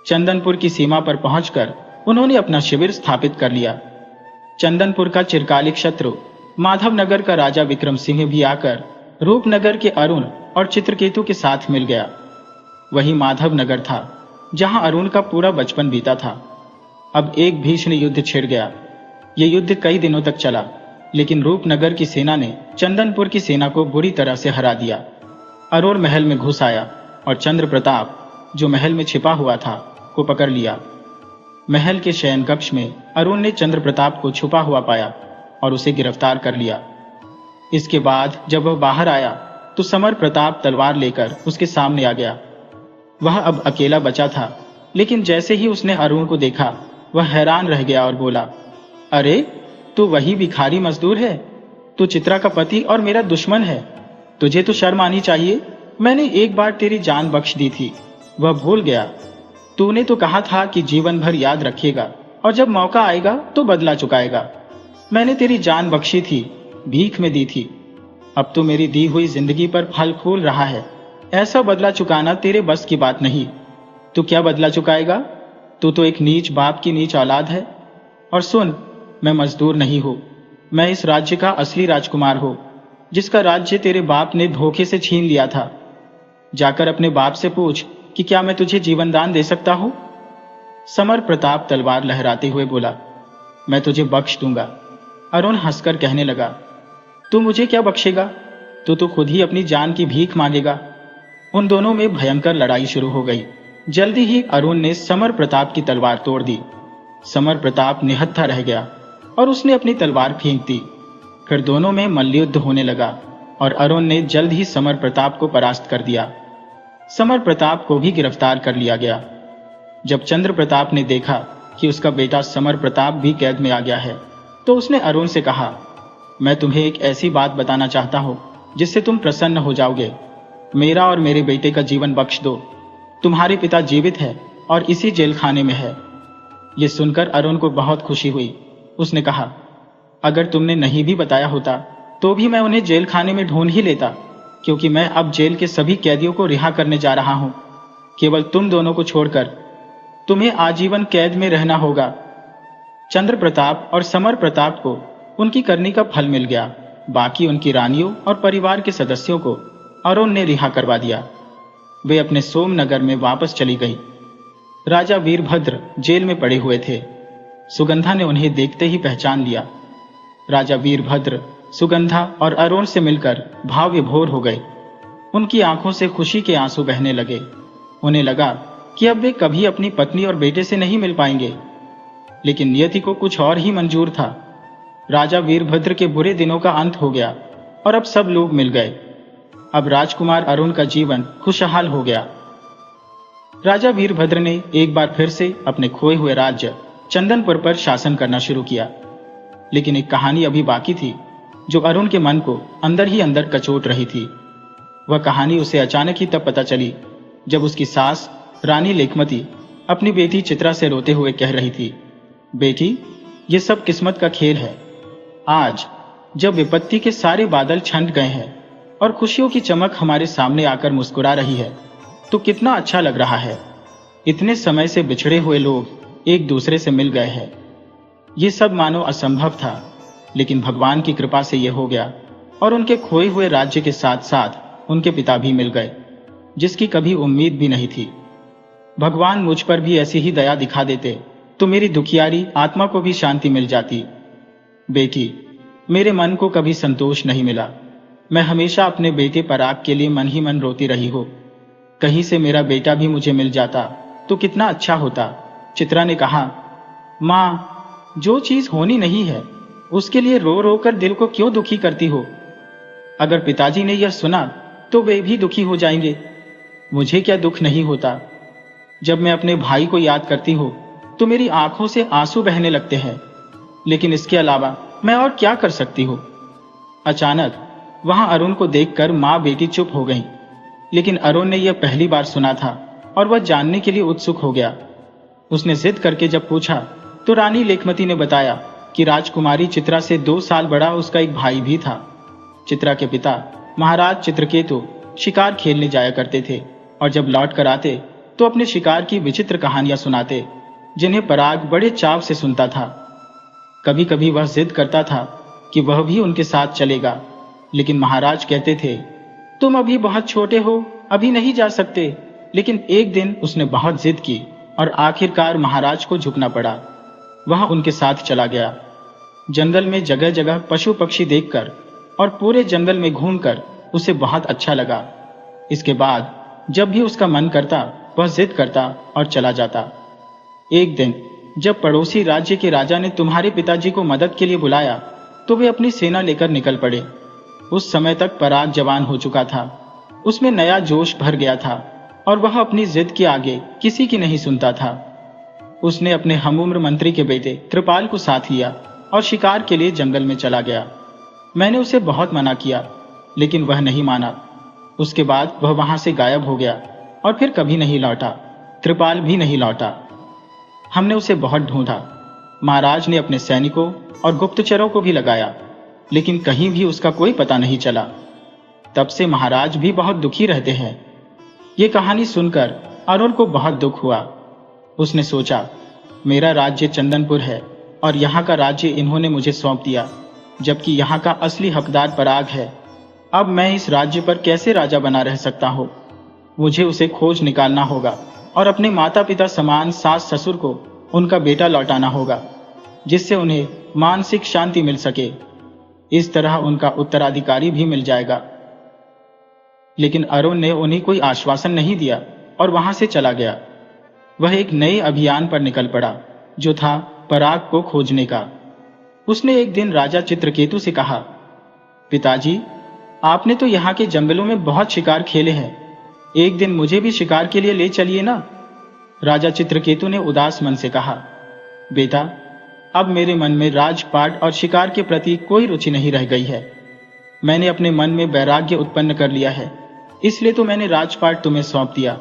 चंदनपुर की सीमा पर पहुंचकर उन्होंने अपना शिविर स्थापित कर लिया। चंदनपुर का चिरकालिक शत्रु माधवनगर का राजा विक्रम सिंह भी आकर रूपनगर के अरुण और चित्रकेतु के साथ मिल गया। वही माधवनगर था जहां अरुण का पूरा बचपन बीता था। अब एक भीषण युद्ध छिड़ गया। यह युद्ध कई दिनों तक चला, लेकिन रूपनगर की सेना ने चंदनपुर की सेना को बुरी तरह से हरा दिया। अरुण महल में घुस आया और चंद्र प्रताप, जो महल में छिपा हुआ था, को पकड़ लिया। महल के शयन कक्ष में अरुण ने चंद्र प्रताप को छुपा हुआ पाया और उसे गिरफ्तार कर लिया। इसके बाद जब वह बाहर आया तो समर प्रताप तलवार लेकर उसके सामने आ गया। वह अब अकेला बचा था, लेकिन जैसे ही उसने अरुण को देखा वह हैरान रह गया और बोला, अरे तू वही भिखारी मजदूर है? तू चित्रा का पति और मेरा दुश्मन है। तुझे तो शर्म आनी चाहिए। मैंने एक बार तेरी जान बख्श दी थी, वह भूल गया। तूने तो कहा था कि जीवन भर याद रखेगा और जब मौका आएगा तो बदला चुकाएगा। मैंने तेरी जान बख्शी थी, भीख में दी थी। अब तो मेरी दी हुई जिंदगी पर फल फूल रहा है। ऐसा बदला चुकाना तेरे बस की बात नहीं। तू क्या बदला चुकाएगा? तू तो एक नीच बाप की नीच औलाद है। और सुन, मैं मजदूर नहीं हूं, मैं इस राज्य का असली राजकुमार हूं, जिसका राज्य तेरे बाप ने धोखे से छीन लिया था। जाकर अपने बाप से पूछ कि क्या मैं तुझे जीवन दान दे सकता हूं। समर प्रताप तलवार लहराते हुए बोला, मैं तुझे बख्श दूंगा। अरुण हंसकर कहने लगा, तू मुझे क्या बख्शेगा? तू तो खुद ही अपनी जान की भीख मांगेगा। उन दोनों में भयंकर लड़ाई शुरू हो गई। जल्दी ही अरुण ने समर प्रताप की तलवार तोड़ दी। समर प्रताप निहत्था रह गया और उसने अपनी तलवार फेंक दी। फिर दोनों में मल्लयुद्ध होने लगा और अरुण ने जल्द ही समर प्रताप को परास्त कर दिया। समर प्रताप को भी गिरफ्तार कर लिया गया। जब चंद्र प्रताप ने देखा कि उसका बेटा समर प्रताप भी कैद में आ गया है, तो उसने अरुण से कहा, मैं तुम्हें एक ऐसी बात बताना चाहता हूं जिससे तुम प्रसन्न हो जाओगे। मेरा और मेरे बेटे का जीवन बख्श दो। तुम्हारे पिता जीवित है और इसी जेल खाने में है। यह सुनकर अरुण को बहुत खुशी हुई। उसने कहा, अगर तुमने नहीं भी बताया होता तो भी मैं उन्हें जेल खाने में ढूंढ ही लेता, क्योंकि मैं अब जेल के सभी कैदियों को रिहा करने जा रहा हूं। केवल तुम दोनों को छोड़कर तुम्हें आजीवन कैद में रहना होगा। चंद्र प्रताप और समर प्रताप को उनकी करनी का फल मिल गया। बाकी उनकी रानियों और परिवार के सदस्यों को अरुण ने रिहा करवा दिया। वे अपने सोमनगर में वापस चली गई। राजा वीरभद्र जेल में पड़े हुए थे। सुगंधा ने उन्हें देखते ही पहचान लिया। राजा वीरभद्र सुगंधा और अरुण से मिलकर भाव विभोर हो गए। उनकी आंखों से खुशी के आंसू बहने लगे। उन्हें लगा कि अब वे कभी अपनी पत्नी और बेटे से नहीं मिल पाएंगे, लेकिन नियति को कुछ और ही मंजूर था। राजा वीरभद्र के बुरे दिनों का अंत हो गया और अब सब लोग मिल गए। अब राजकुमार अरुण का जीवन खुशहाल हो गया। राजा वीरभद्र ने एक बार फिर से अपने खोए हुए राज्य चंदनपुर पर शासन करना शुरू किया। लेकिन एक कहानी अभी बाकी थी जो अरुण के मन को अंदर ही अंदर कचोट रही थी। वह कहानी उसे अचानक ही तब पता चली जब उसकी सास रानी लेखमती अपनी बेटी चित्रा से रोते हुए कह रही थी, बेटी, ये सब किस्मत का खेल है। आज जब विपत्ति के सारे बादल छंट गए हैं और खुशियों की चमक हमारे सामने आकर मुस्कुरा रही है, तो कितना अच्छा लग रहा है। इतने समय से बिछड़े हुए लोग एक दूसरे से मिल गए हैं। ये सब मानो असंभव था, लेकिन भगवान की कृपा से यह हो गया और उनके खोए हुए राज्य के साथ साथ उनके पिता भी मिल गए, जिसकी कभी उम्मीद भी नहीं थी। भगवान मुझ पर भी ऐसी ही दया दिखा देते तो मेरी दुखियारी आत्मा को भी शांति मिल जाती। बेटी, मेरे मन को कभी संतोष नहीं मिला। मैं हमेशा अपने बेटे पराग के लिए मन ही मन रोती रही हो। कहीं से मेरा बेटा भी मुझे मिल जाता तो कितना अच्छा होता। चित्रा ने कहा, माँ, जो चीज होनी नहीं है उसके लिए रो रो कर दिल को क्यों दुखी करती हो? अगर पिताजी ने यह सुना तो वे भी दुखी हो जाएंगे। मुझे क्या दुख नहीं होता? जब मैं अपने भाई को याद करती हूँ तो मेरी आंखों से आंसू बहने लगते हैं, लेकिन इसके अलावा मैं और क्या कर सकती हूँ? अचानक वहां अरुण को देखकर माँ बेटी चुप हो गईं। लेकिन अरुण ने यह पहली बार सुना था और वह जानने के लिए उत्सुक हो गया। उसने जिद करके जब पूछा तो रानी लेखमती ने बताया कि राजकुमारी चित्रा से 2 साल बड़ा उसका एक भाई भी था। चित्रा के पिता महाराज चित्रकेतु शिकार खेलने जाया करते थे और जब लौट कर आते तो अपने शिकार की विचित्र कहानियां सुनाते, जिन्हें पराग बड़े चाव से सुनता था। कभी कभी वह जिद करता था कि वह भी उनके साथ चलेगा, लेकिन महाराज कहते थे, तुम अभी बहुत छोटे हो, अभी नहीं जा सकते। लेकिन एक दिन उसने बहुत जिद की और आखिरकार महाराज को झुकना पड़ा। वह उनके साथ चला गया। जंगल में जगह जगह पशु पक्षी देखकर और पूरे जंगल में घूमकर उसे बहुत अच्छा लगा। इसके बाद जब भी उसका मन करता वह जिद करता और चला जाता। एक दिन जब पड़ोसी राज्य के राजा ने तुम्हारे पिताजी को मदद के लिए बुलाया तो वे अपनी सेना लेकर निकल पड़े। उस समय तक पराग जवान हो चुका था। उसमें नया जोश भर गया था और वह अपनी जिद के आगे किसी की नहीं सुनता था। उसने अपने हमउम्र मंत्री के बेटे कृपाल को साथ लिया और शिकार के लिए जंगल में चला गया। मैंने उसे बहुत मना किया, लेकिन वह नहीं माना। उसके बाद वह वहां से गायब हो गया और फिर कभी नहीं लौटा। कृपाल भी नहीं लौटा। हमने उसे बहुत ढूंढा। महाराज ने अपने सैनिकों और गुप्तचरों को भी लगाया, लेकिन कहीं भी उसका कोई पता नहीं चला। तब से महाराज भी बहुत दुखी रहते हैं। ये कहानी सुनकर अरुण को बहुत दुख हुआ। उसने सोचा, मेरा राज्य चंदनपुर है और यहाँ का राज्य इन्होंने मुझे सौंप दिया, जबकि यहाँ का असली हकदार पराग है। अब मैं इस राज्य पर कैसे राजा बना रह सकता हूँ? मुझे उसे खोज निकालना होगा और अपने माता पिता समान सास ससुर को उनका बेटा लौटाना होगा, जिससे उन्हें मानसिक शांति मिल सके। इस तरह उनका उत्तराधिकारी भी मिल जाएगा। लेकिन अरुण ने उन्हें कोई आश्वासन नहीं दिया और वहां से चला गया। वह एक नए अभियान पर निकल पड़ा, जो था पराग को खोजने का। उसने एक दिन राजा चित्रकेतु से कहा, पिताजी, आपने तो यहाँ के जंगलों में बहुत शिकार खेले हैं, एक दिन मुझे भी शिकार के लिए ले चलिए ना। राजा चित्रकेतु ने उदास मन से कहा, बेटा, अब मेरे मन में राजपाट और शिकार के प्रति कोई रुचि नहीं रह गई है। मैंने अपने मन में वैराग्य उत्पन्न कर लिया है, इसलिए तो मैंने राजपाट तुम्हें सौंप दिया,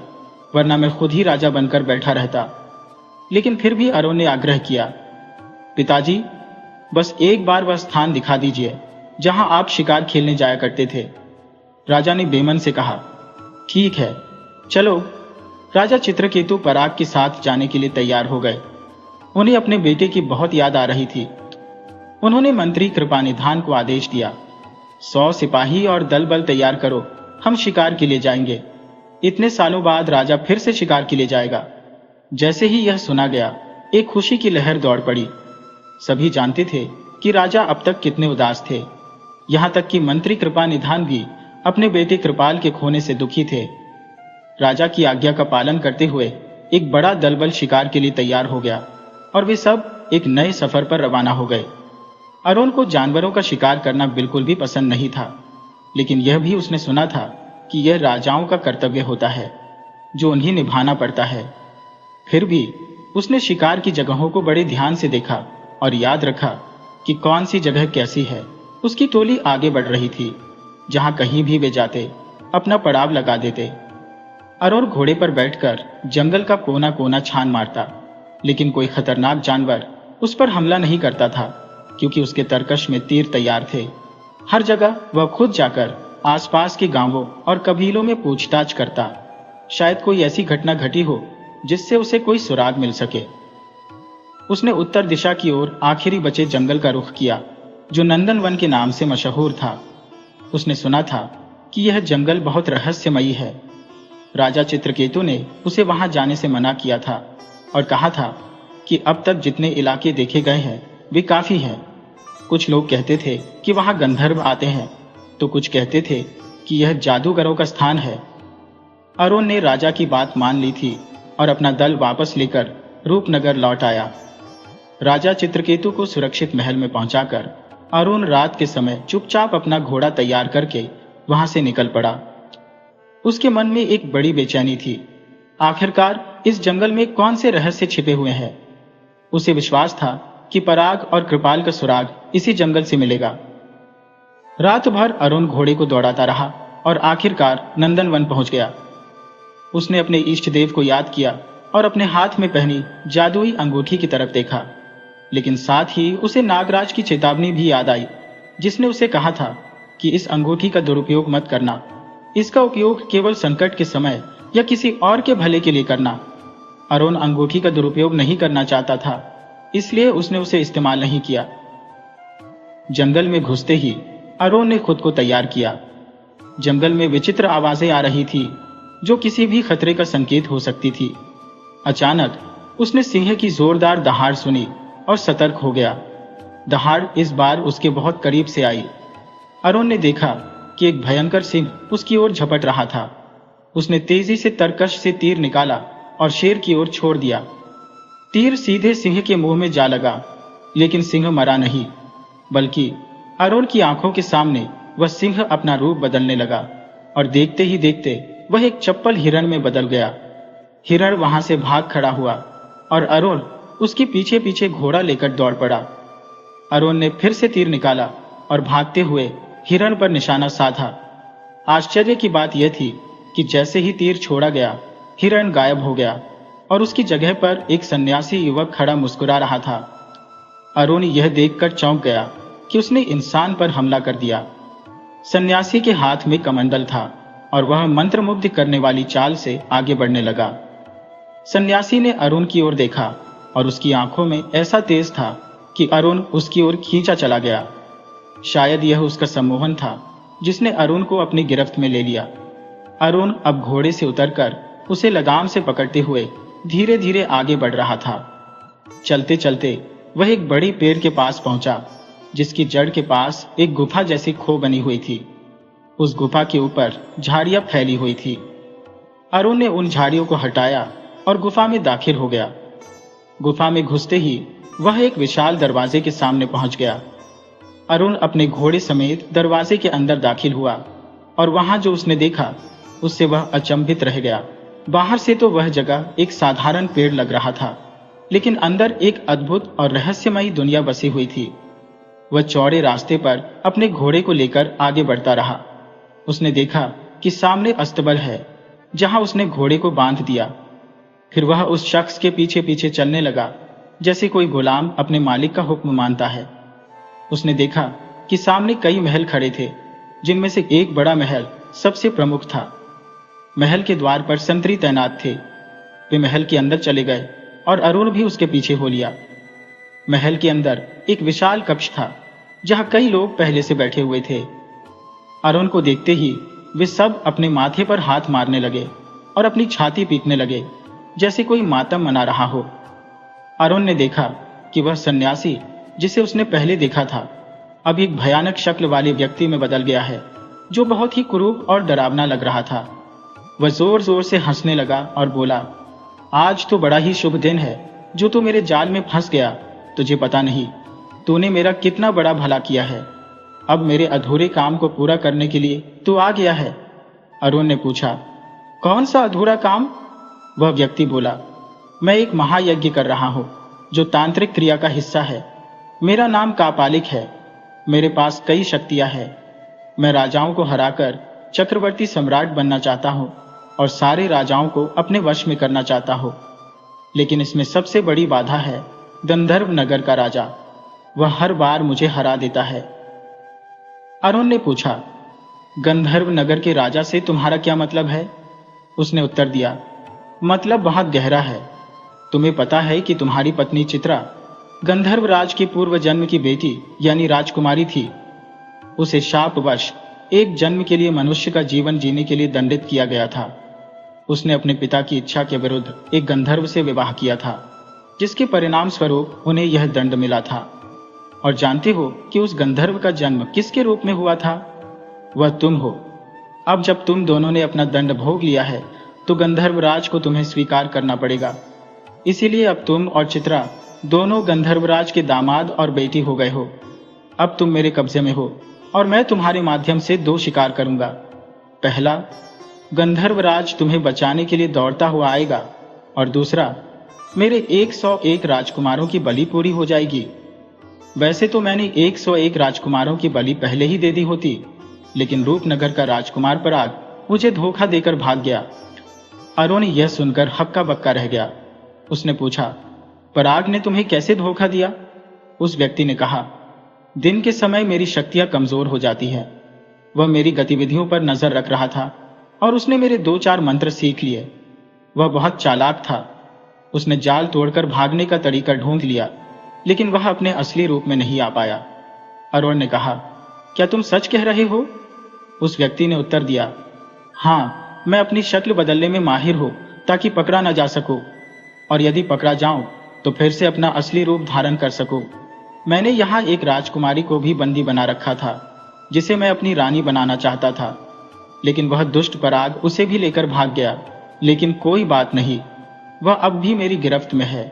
वरना मैं खुद ही राजा बनकर बैठा रहता। लेकिन फिर भी अरुण ने आग्रह किया, पिताजी, बस एक बार वह स्थान दिखा दीजिए जहां आप शिकार खेलने जाया करते थे। राजा ने बेमन से कहा, ठीक है, चलो। राजा चित्रकेतु पराग के साथ जाने के लिए तैयार हो गए। उन्हें अपने बेटे की बहुत याद आ रही थी। उन्होंने मंत्री कृपानिधान को आदेश दिया, 100 सिपाही और दल बल तैयार करो, हम शिकार के लिए जाएंगे। इतने सालों बाद राजा फिर से शिकार के लिए जाएगा। जैसे ही यह सुना गया, एक खुशी की लहर दौड़ पड़ी। सभी जानते थे कि राजा अब तक कितने उदास थे। यहां तक कि मंत्री कृपानिधान भी अपने बेटे कृपाल के खोने से दुखी थे। राजा की आज्ञा का पालन करते हुए एक बड़ा दलबल शिकार के लिए तैयार हो गया और वे सब एक नए सफर पर रवाना हो गए। अरुण को जानवरों का शिकार करना बिल्कुल भी पसंद नहीं था, लेकिन यह भी उसने सुना था कि यह राजाओं का कर्तव्य होता है, जो उन्हें निभाना पड़ता है। फिर भी उसने शिकार की जगहों को बड़े ध्यान से देखा और याद रखा कि कौन सी जगह कैसी है। उसकी टोली आगे बढ़ रही थी। जहां कहीं भी वे जाते, अपना पड़ाव लगा देते। अरुण घोड़े पर बैठकर जंगल का कोना कोना छान मारता, लेकिन कोई खतरनाक जानवर उस पर हमला नहीं करता था, क्योंकि उसके तरकश में तीर तैयार थे। हर जगह वह खुद जाकर आसपास के गांवों और कबीलों में पूछताछ करता, शायद कोई ऐसी घटना घटी हो जिससे उसे कोई सुराग मिल सके। उसने उत्तर दिशा की ओर आखिरी बचे जंगल का रुख किया, जो नंदनवन के नाम से मशहूर था। उसने सुना था कि यह जंगल बहुत रहस्यमयी है। राजा चित्रकेतु ने उसे वहां जाने से मना किया था और कहा था कि अब तक जितने इलाके देखे गए हैं वे काफी हैं। कुछ लोग कहते थे कि वहां गंधर्व आते हैं, तो कुछ कहते थे कि यह जादूगरों का स्थान है। अरुण ने राजा की बात मान ली थी और अपना दल वापस लेकर रूपनगर लौट आया। राजा चित्रकेतु को सुरक्षित महल में पहुंचाकर अरुण रात के समय चुपचाप अपना घोड़ा तैयार करके वहां से निकल पड़ा। उसके मन में एक बड़ी बेचैनी थी। आखिरकार इस जंगल में कौन से रहस्य छिपे हुए हैं? उसे विश्वास था कि पराग और कृपाल का सुराग इसी जंगल से मिलेगा। रात भर अरुण घोड़े को दौड़ाता रहा और आखिरकार नंदनवन पहुंच गया। उसने अपने इष्ट देव को याद किया और अपने हाथ में पहनी जादुई अंगूठी की तरफ देखा, लेकिन साथ ही उसे नागराज की चेतावनी भी याद आई, जिसने उसे कहा था कि इस अंगूठी का दुरुपयोग मत करना। इसका उपयोग केवल संकट के समय या किसी और के भले के लिए करना। अरुण अंगूठी का दुरुपयोग नहीं करना चाहता था, इसलिए उसने उसे इस्तेमाल नहीं किया। जंगल में घुसते ही अरुण ने खुद को तैयार किया। जंगल में विचित्र आवाजें आ रही थी, जो किसी भी खतरे का संकेत हो सकती थी। अचानक उसने सिंह की जोरदार दहाड़ सुनी और सतर्क हो गया। दहाड़ इस बार उसके बहुत करीब से आई। अरुण ने देखा कि एक भयंकर सिंह उसकी ओर झपट रहा था। उसने तेजी से तरकश से तीर निकाला और शेर की ओर छोड़ दिया। तीर सीधे सिंह के मुंह में जा लगा, लेकिन सिंह मरा नहीं, बल्कि अरुण की आंखों के सामने वह सिंह अपना रूप बदलने लगा और देखते ही देखते वह एक चप्पल हिरण में बदल गया। हिरण वहां से भाग खड़ा हुआ और अरुण उसके पीछे पीछे घोड़ा लेकर दौड़ पड़ा। अरुण ने फिर से तीर निकाला और भागते हुए हिरण पर निशाना साधा। आश्चर्य की बात यह थी कि जैसे ही तीर छोड़ा गया, हिरण गायब हो गया और उसकी जगह पर एक सन्यासी युवक खड़ा मुस्कुरा रहा था। अरुण यह देखकर चौंक गया कि उसने इंसान पर हमला कर दिया। सन्यासी के हाथ में कमंडल था और वह मंत्रमुग्ध करने वाली चाल से आगे बढ़ने लगा। सन्यासी ने अरुण की ओर देखा और उसकी आंखों में ऐसा तेज था कि अरुण उसकी ओर खींचा चला गया। शायद यह उसका सम्मोहन था जिसने अरुण को अपनी गिरफ्त में ले लिया। अरुण अब घोड़े से उतरकर उसे लगाम से पकड़ते हुए धीरे धीरे आगे बढ़ रहा था। चलते चलते वह एक बड़ी पेड़ के पास पहुंचा, जिसकी जड़ के पास एक गुफा जैसी खो बनी हुई थी। उस गुफा के ऊपर झाड़ियां फैली हुई थी। अरुण ने उन झाड़ियों को हटाया और गुफा में दाखिल हो गया। गुफा में घुसते ही वह एक विशाल दरवाजे के सामने पहुंच गया। अरुण अपने घोड़े समेत दरवाजे के अंदर दाखिल हुआ और वहां जो उसने देखा उससे वह अचंभित रह गया। बाहर से तो वह जगह एक साधारण पेड़ लग रहा था, लेकिन अंदर एक अद्भुत और रहस्यमयी दुनिया बसी हुई थी। वह चौड़े रास्ते पर अपने घोड़े को लेकर आगे बढ़ता रहा। उसने देखा कि सामने अस्तबल है, जहां उसने घोड़े को बांध दिया। फिर वह उस शख्स के पीछे पीछे चलने लगा, जैसे कोई गुलाम अपने मालिक का हुक्म मानता है। उसने देखा कि सामने कई महल खड़े थे, जिनमें से एक बड़ा महल सबसे प्रमुख था। महल के द्वार पर संतरी तैनात थे। वे महल के अंदर चले गए और अरुण भी उसके पीछे हो लिया। महल के अंदर एक विशाल कक्ष था, जहां कई लोग पहले से बैठे हुए थे। अरुण को देखते ही वे सब अपने माथे पर हाथ मारने लगे और अपनी छाती पीटने लगे, जैसे कोई मातम मना रहा हो। अरुण ने देखा कि वह सन्यासी जिसे उसने पहले देखा था, अब एक भयानक शक्ल वाले व्यक्ति में बदल गया है, जो बहुत ही कुरूप और डरावना लग रहा था। वह जोर जोर से हंसने लगा और बोला, आज तो बड़ा ही शुभ दिन है जो तू मेरे जाल में फंस गया। तुझे पता नहीं तूने मेरा कितना बड़ा भला किया है। अब मेरे अधूरे काम को पूरा करने के लिए तू आ गया है। अरुण ने पूछा, कौन सा अधूरा काम? वह व्यक्ति बोला, मैं एक महायज्ञ कर रहा हूं, जो तांत्रिक क्रिया का हिस्सा है। मेरा नाम कापालिक है। मेरे पास कई शक्तियां हैं। मैं राजाओं को हराकर चक्रवर्ती सम्राट बनना चाहता हूं और सारे राजाओं को अपने वश में करना चाहता हूं। लेकिन इसमें सबसे बड़ी बाधा है गंधर्व नगर का राजा। वह हर बार मुझे हरा देता है। अरुण ने पूछा, गंधर्व नगर के राजा से तुम्हारा क्या मतलब है? उसने उत्तर दिया, मतलब बहुत गहरा है। तुम्हें पता है कि तुम्हारी पत्नी चित्रा गंधर्व राज की पूर्व जन्म की बेटी यानी राजकुमारी थी। उसे शापवश एक जन्म के लिए मनुष्य का जीवन जीने के लिए दंडित किया गया था। उसने अपने पिता की इच्छा के विरुद्ध एक गंधर्व से विवाह किया था, जिसके परिणाम स्वरूप उन्हें यह दंड मिला था। और जानते हो कि उस गंधर्व का जन्म किसके रूप में हुआ था? वह तुम हो। अब जब तुम दोनों ने अपना दंड भोग लिया है, तो गंधर्व राज को तुम्हें स्वीकार करना पड़ेगा। इसीलिए अब तुम और चित्रा दोनों गंधर्वराज के दामाद और बेटी हो गए हो। अब तुम मेरे कब्जे में हो और मैं तुम्हारे माध्यम से दो शिकार करूंगा। पहला, गंधर्वराज तुम्हें बचाने के लिए दौड़ता हुआ आएगा और दूसरा, मेरे 101 राजकुमारों की बलि पूरी हो जाएगी। वैसे तो मैंने 101 राजकुमारों की बलि पहले ही दे दी होती, लेकिन रूपनगर का राजकुमार पराग मुझे धोखा देकर भाग गया। अरुण यह सुनकर हक्का बक्का रह गया। उसने पूछा, पराग ने तुम्हें कैसे धोखा दिया? उस व्यक्ति ने कहा, दिन के समय मेरी शक्तियां कमजोर हो जाती है। वह मेरी गतिविधियों पर नजर रख रहा था और उसने मेरे 2-4 मंत्र सीख लिए। वह बहुत चालाक था। उसने जाल तोड़कर भागने का तरीका ढूंढ लिया, लेकिन वह अपने असली रूप में नहीं आ पाया। अरुण ने कहा, क्या तुम सच कह रहे हो? उस व्यक्ति ने उत्तर दिया, हाँ, मैं अपनी शक्ल बदलने में माहिर हूं ताकि पकड़ा न जा सकूं, और यदि पकड़ा जाऊं तो फिर से अपना असली रूप धारण कर सकूं। मैंने यहाँ एक राजकुमारी को भी बंदी बना रखा था, जिसे मैं अपनी रानी बनाना चाहता था, लेकिन वह दुष्ट पराग उसे भी लेकर भाग गया। लेकिन कोई बात नहीं, वह अब भी मेरी गिरफ्त में है।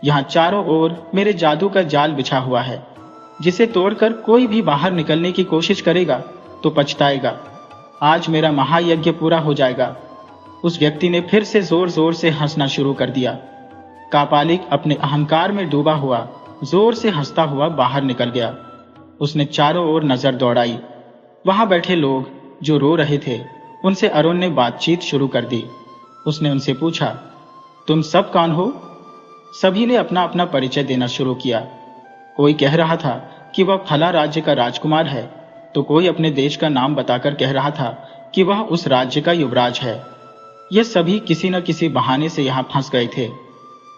यहाँ चारों ओर मेरे जादू का जाल बिछा हुआ है, जिसे तोड़कर कोई भी बाहर निकलने की कोशिश करेगा तो पछताएगा। आज मेरा महायज्ञ पूरा हो जाएगा। उस व्यक्ति ने फिर से जोर जोर से हंसना शुरू कर दिया। कापालिक अपने अहंकार में डूबा हुआ जोर से हंसता हुआ बाहर निकल गया। उसने चारों ओर नजर दौड़ाई। वहां बैठे लोग जो रो रहे थे, उनसे अरुण ने बातचीत शुरू कर दी। उसने उनसे पूछा, तुम सब कौन हो? सभी ने अपना अपना परिचय देना शुरू किया। कोई कह रहा था कि वह फला राज्य का राजकुमार है, तो कोई अपने देश का नाम बताकर कह रहा था कि वह उस राज्य का युवराज है। ये सभी किसी न किसी बहाने से यहाँ फंस गए थे।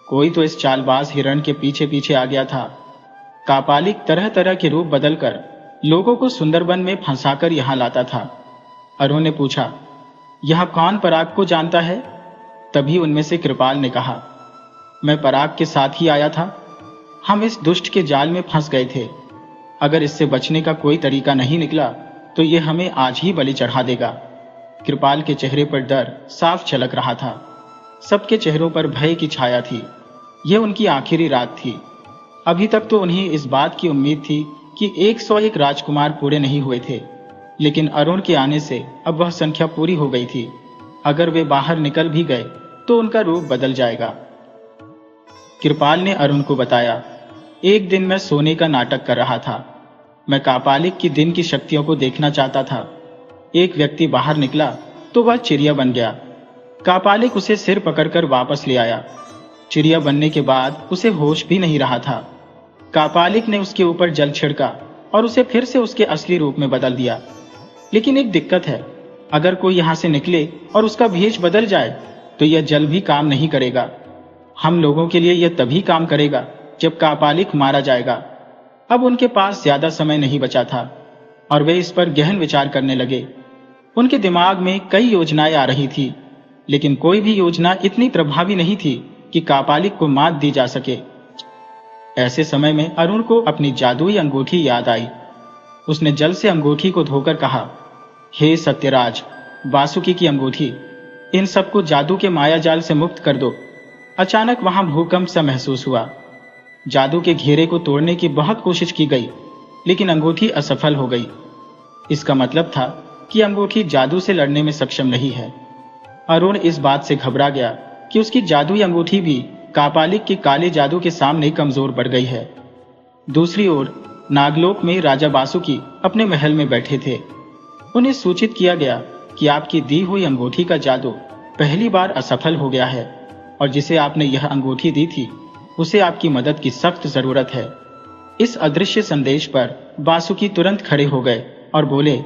कोई तो इस चालबाज हिरण के पीछे पीछे आ गया था। कापालिक तरह तरह के रूप बदलकर लोगों को सुंदरबन में फंसाकर यहाँ लाता था। अरुण ने पूछा, यह कौन पराग को जानता है? तभी उनमें से कृपाल ने कहा, मैं पराग के साथ ही आया था। हम इस दुष्ट के जाल में फंस गए थे। अगर इससे बचने का कोई तरीका नहीं निकला तो ये हमें आज ही बलि चढ़ा देगा। कृपाल के चेहरे पर डर साफ झलक रहा था। सबके चेहरों पर भय की छाया थी। यह उनकी आखिरी रात थी। अभी तक तो उन्हें इस बात की उम्मीद थी कि 101 राजकुमार पूरे नहीं हुए थे, लेकिन अरुण के आने से अब वह संख्या पूरी हो गई थी। अगर वे बाहर निकल भी गए तो उनका रूप बदल जाएगा। कृपाल ने अरुण को बताया, एक दिन मैं सोने का नाटक कर रहा था। मैं कापालिक की दिन की शक्तियों को देखना चाहता था। एक व्यक्ति बाहर निकला तो वह चिड़िया बन गया। कापालिक उसे सिर पकड़कर वापस ले आया। चिड़िया बनने के बाद उसे होश भी नहीं रहा था। कापालिक ने उसके ऊपर जल छिड़का और उसे फिर से उसके असली रूप में बदल दिया। लेकिन एक दिक्कत है, अगर कोई यहाँ से निकले और उसका भेष बदल जाए तो यह जल भी काम नहीं करेगा। हम लोगों के लिए यह तभी काम करेगा जब कापालिक मारा जाएगा। अब उनके पास ज्यादा समय नहीं बचा था और वे इस पर गहन विचार करने लगे। उनके दिमाग में कई योजनाएं आ रही थी, लेकिन कोई भी योजना इतनी प्रभावी नहीं थी कि कापालिक को मात दी जा सके। ऐसे समय में अरुण को अपनी जादुई अंगूठी याद आई। उसने जल से अंगूठी को धोकर कहा, हे सत्यराज, वासुकी की अंगूठी, इन सबको जादू के माया जाल से मुक्त कर दो। अचानक वहां भूकंप सा महसूस हुआ। जादू के घेरे को तोड़ने की बहुत कोशिश की गई, लेकिन अंगूठी असफल हो गई। इसका मतलब था कि अंगूठी जादू से लड़ने में सक्षम नहीं है। अरुण इस बात से घबरा गया कि उसकी जादुई अंगूठी भी कापालिक के काले जादू के सामने कमजोर पड़ गई है। दूसरी ओर नागलोक में राजा वासुकी अपने महल में बैठे थे। उन्हें सूचित किया गया कि आपकी दी हुई अंगूठी का जादू पहली बार असफल हो गया है और जिसे आपने यह अंगूठी दी थी उसे आपकी मदद की सख्त जरूरत है। इस अदृश्य संदेश पर वासुकी तुरंत खड़े हो गए और बोले,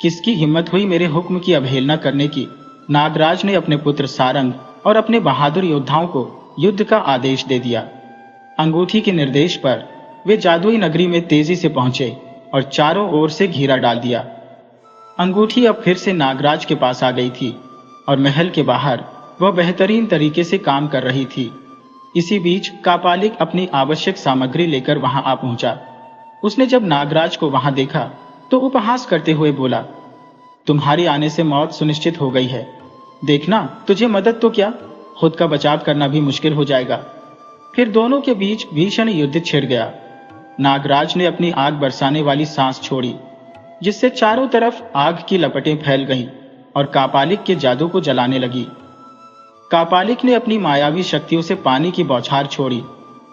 किसकी हिम्मत हुई मेरे हुक्म की अवहेलना करने की? नागराज ने अपने पुत्र सारंग और अपने बहादुर योद्धाओं को युद्ध का आदेश दे दिया। अंगूठी के निर्देश पर वे जादुई नगरी में तेजी से पहुंचे और चारों ओर से घेरा डाल दिया। अंगूठी अब फिर से नागराज के पास आ गई थी और महल के बाहर वह बेहतरीन तरीके से काम कर रही थी। इसी बीच कापालिक अपनी आवश्यक सामग्री लेकर वहां आ पहुंचा। उसने जब नागराज को वहां देखा तो उपहास करते हुए बोला, तुम्हारे आने से मौत सुनिश्चित हो गई है। देखना, तुझे मदद तो क्या, खुद का बचाव करना भी मुश्किल हो जाएगा। फिर दोनों के बीच भीषण युद्ध छिड़ गया। नागराज ने अपनी आग बरसाने वाली सांस छोड़ी, जिससे चारों तरफ आग की लपटें फैल गईं और कापालिक के जादू को जलाने लगी। कापालिक ने अपनी मायावी शक्तियों से पानी की बौछार छोड़ी,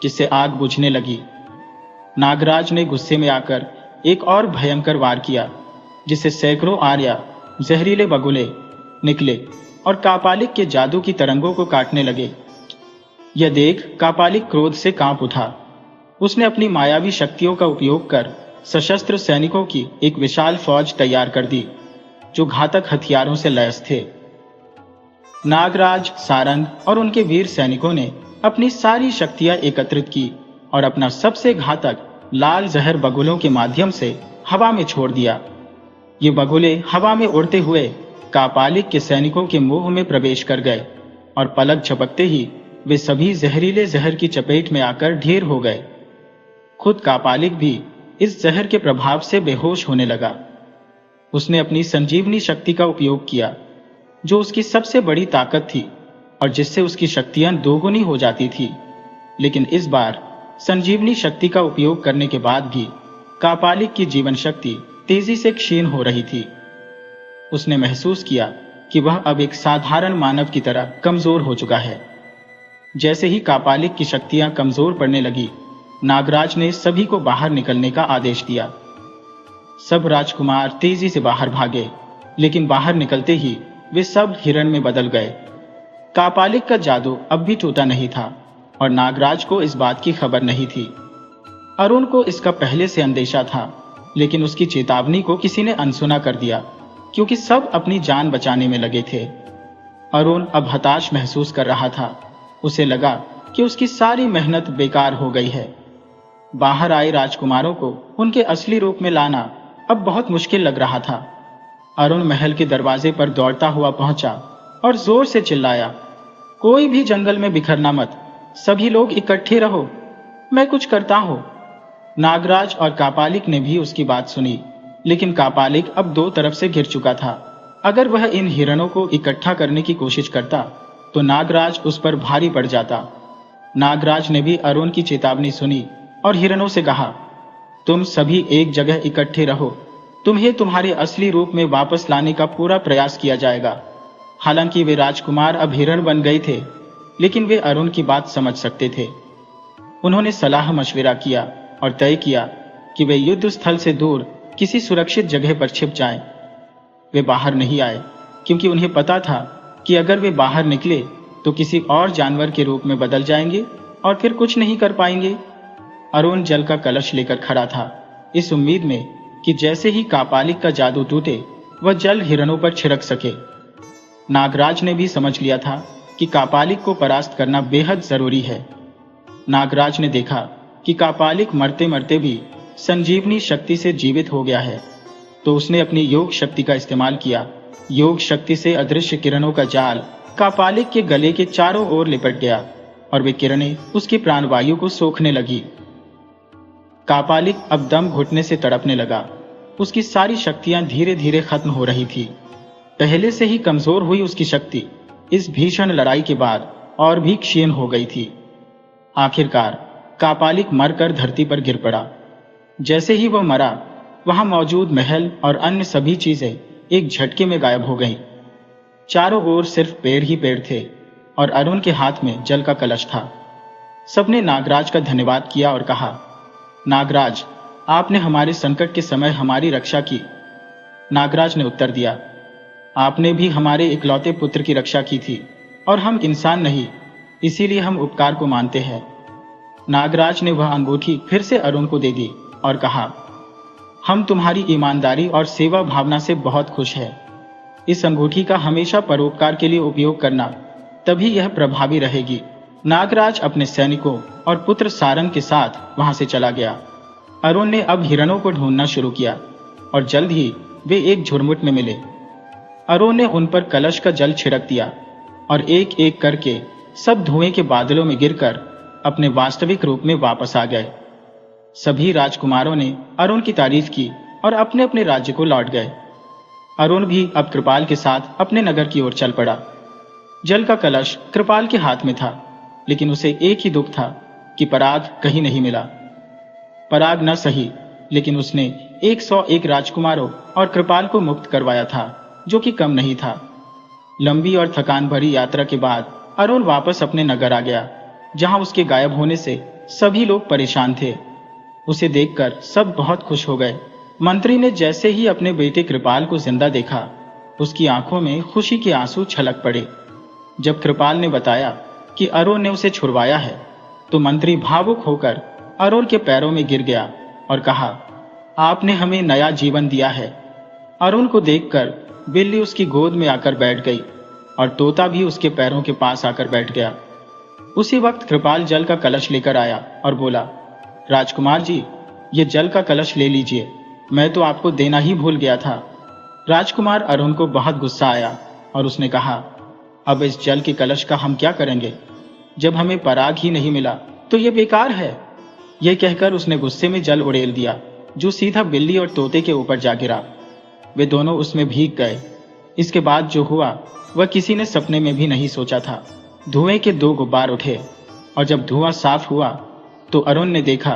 जिससे आग बुझने लगी। नागराज ने गुस्से में आकर एक और भयंकर वार किया, जिससे सैकड़ों आर्या जहरीले बगुले निकले और कापालिक के जादू की तरंगों को काटने लगे। यह देख कापालिक क्रोध से कांप उठा। उसने अपनी मायावी शक्तियों का उपयोग कर सशस्त्र सैनिकों की एक विशाल फौज तैयार कर दी, जो घातक हथियारों से लैस थे। नागराज, सारंग और उनके वीर सैनिकों ने अपनी सारी शक्तियां एकत्रित की और अपना सबसे घातक लाल जहर बगुलों के माध्यम से हवा में छोड़ दिया। ये बगुले हवा में उड़ते हुए कापालिक के सैनिकों के मुंह में प्रवेश कर गए और पलक झपकते ही वे सभी जहरीले जहर की चपेट में आकर ढेर हो गए। खुद कापालिक भी इस जहर के प्रभाव से बेहोश होने लगा। उसने अपनी संजीवनी शक्ति का उपयोग किया, जो उसकी सबसे बड़ी ताकत थी और जिससे उसकी शक्तियां दोगुनी हो जाती थी। लेकिन इस बार संजीवनी शक्ति का उपयोग करने के बाद भी कापालिक की जीवन शक्ति तेजी से क्षीण हो रही थी। उसने महसूस किया कि वह अब एक साधारण मानव की तरह कमजोर हो चुका है। जैसे ही कापालिक की शक्तियां कमजोर पड़ने लगी, नागराज ने सभी को बाहर निकलने का आदेश दिया। सब राजकुमार तेजी से बाहर भागे, लेकिन बाहर निकलते ही वे सब हिरण में बदल गए। कापालिक का जादू अब भी टूटा नहीं था और नागराज को इस बात की खबर नहीं थी। अरुण को इसका पहले से अंदेशा था, लेकिन उसकी चेतावनी को किसी ने अनसुना कर दिया, क्योंकि सब अपनी जान बचाने में लगे थे। अरुण अब हताश महसूस कर रहा था। उसे लगा कि उसकी सारी मेहनत बेकार हो गई है। बाहर आए राजकुमारों को उनके असली रूप में लाना अब बहुत मुश्किल लग रहा था। अरुण महल के दरवाजे पर दौड़ता हुआ पहुंचा और जोर से चिल्लाया, कोई भी जंगल में बिखरना मत, सभी लोग इकट्ठे रहो, मैं कुछ करता हूं। नागराज और कापालिक ने भी उसकी बात सुनी, लेकिन कापालिक अब दो तरफ से घिर चुका था। अगर वह इन हिरणों को इकट्ठा करने की कोशिश करता तो नागराज उस पर भारी पड़ जाता। नागराज ने भी अरुण की चेतावनी सुनी और हिरणों से कहा, तुम सभी एक जगह इकट्ठे रहो, तुम्हें तुम्हारे असली रूप में वापस लाने का पूरा प्रयास किया जाएगा। हालांकि वे राजकुमार अब हिरण बन गए थे, लेकिन वे अरुण की बात समझ सकते थे। उन्होंने सलाह मशविरा किया और तय किया कि वे युद्ध स्थल से दूर किसी सुरक्षित जगह पर छिप जाएं। वे बाहर नहीं आए, क्योंकि उन्हें पता था कि अगर वे बाहर निकले तो किसी और जानवर के रूप में बदल जाएंगे और फिर कुछ नहीं कर पाएंगे। अरुण जल का कलश लेकर खड़ा था, इस उम्मीद में कि जैसे ही कापालिक का जादू टूटे वह जल हिरणों पर छिड़क सके। नागराज ने भी समझ लिया था कि कापालिक को परास्त करना बेहद जरूरी है। नागराज ने देखा कि कापालिक मरते मरते भी संजीवनी शक्ति से जीवित हो गया है, तो उसने अपनी योग शक्ति का इस्तेमाल किया। योग शक्ति से अदृश्य किरणों का जाल कापालिक के गले के चारों ओर लिपट गया और वे किरणें उसकी प्राणवायु को सोखने लगी। कापालिक अब दम घुटने से तड़पने लगा। उसकी सारी शक्तियां धीरे धीरे खत्म हो रही थी। पहले से ही कमजोर हुई उसकी शक्ति इस भीषण लड़ाई के बाद और भी क्षीण हो गई थी। आखिरकार कापालिक मरकर धरती पर गिर पड़ा। जैसे ही वह मरा, वहां मौजूद महल और अन्य सभी चीजें एक झटके में गायब हो गईं। चारों ओर सिर्फ पेड़ ही पेड़ थे और अरुण के हाथ में जल का कलश था। सबने नागराज का धन्यवाद किया और कहा, नागराज, आपने हमारे संकट के समय हमारी रक्षा की। नागराज ने उत्तर दिया, आपने भी हमारे इकलौते पुत्र की रक्षा की थी और हम इंसान नहीं, इसीलिए हम उपकार को मानते हैं। नागराज ने वह अंगूठी फिर से अरुण को दे दी और कहा, हम तुम्हारी ईमानदारी और सेवा भावना से बहुत खुश हैं। इस अंगूठी का हमेशा परोपकार के लिए उपयोग करना, तभी यह प्रभावी रहेगी। नागराज अपने सैनिकों और पुत्र सारंग के साथ वहां से चला गया। अरुण ने अब हिरणों को ढूंढना शुरू किया और जल्द ही वे एक झुरमुट में मिले। अरुण ने उन पर कलश का जल छिड़क दिया और एक एक करके सब धुएं के बादलों में गिरकर अपने वास्तविक रूप में वापस आ गए। सभी राजकुमारों ने अरुण की तारीफ की और अपने अपने राज्य को लौट गए। अरुण भी अब कृपाल के साथ अपने नगर की ओर चल पड़ा। जल का कलश कृपाल के हाथ में था, लेकिन उसे एक ही दुख था कि पराग कहीं नहीं मिला। पराग न सही, लेकिन उसने 101 राजकुमारों और कृपाल को मुक्त करवाया था, जो कि कम नहीं था। लंबी और थकान भरी यात्रा के बाद अरुण वापस अपने नगर आ गया, जहां उसके गायब होने से सभी लोग परेशान थे। उसे देखकर सब बहुत खुश हो गए। मंत्री ने जैसे ही अपने बेटे कृपाल को जिंदा देखा, उसकी आंखों में खुशी के आंसू छलक पड़े। जब कृपाल ने बताया कि अरुण ने उसे छुड़वाया है, तो मंत्री भावुक होकर अरुण के पैरों में गिर गया और कहा, आपने हमें नया जीवन दिया है। अरुण को देखकर बिल्ली उसकी गोद में आकर बैठ गई और तोता भी उसके पैरों के पास आकर बैठ गया। उसी वक्त कृपाल जल का कलश लेकर आया और बोला, राजकुमार जी, ये जल का कलश ले लीजिए, मैं तो आपको देना ही भूल गया था। राजकुमार अरुण को बहुत गुस्सा आया और उसने कहा, अब इस जल के कलश का हम क्या करेंगे? जब हमें पराग ही नहीं मिला तो ये बेकार है। यह कहकर उसने गुस्से में जल उड़ेल दिया, जो सीधा बिल्ली और तोते के ऊपर जा गिरा। वे दोनों उसमें भीग गए। इसके बाद जो हुआ वह किसी ने सपने में भी नहीं सोचा था। धुएं के 2 गुब्बार उठे और जब धुआं साफ हुआ तो अरुण ने देखा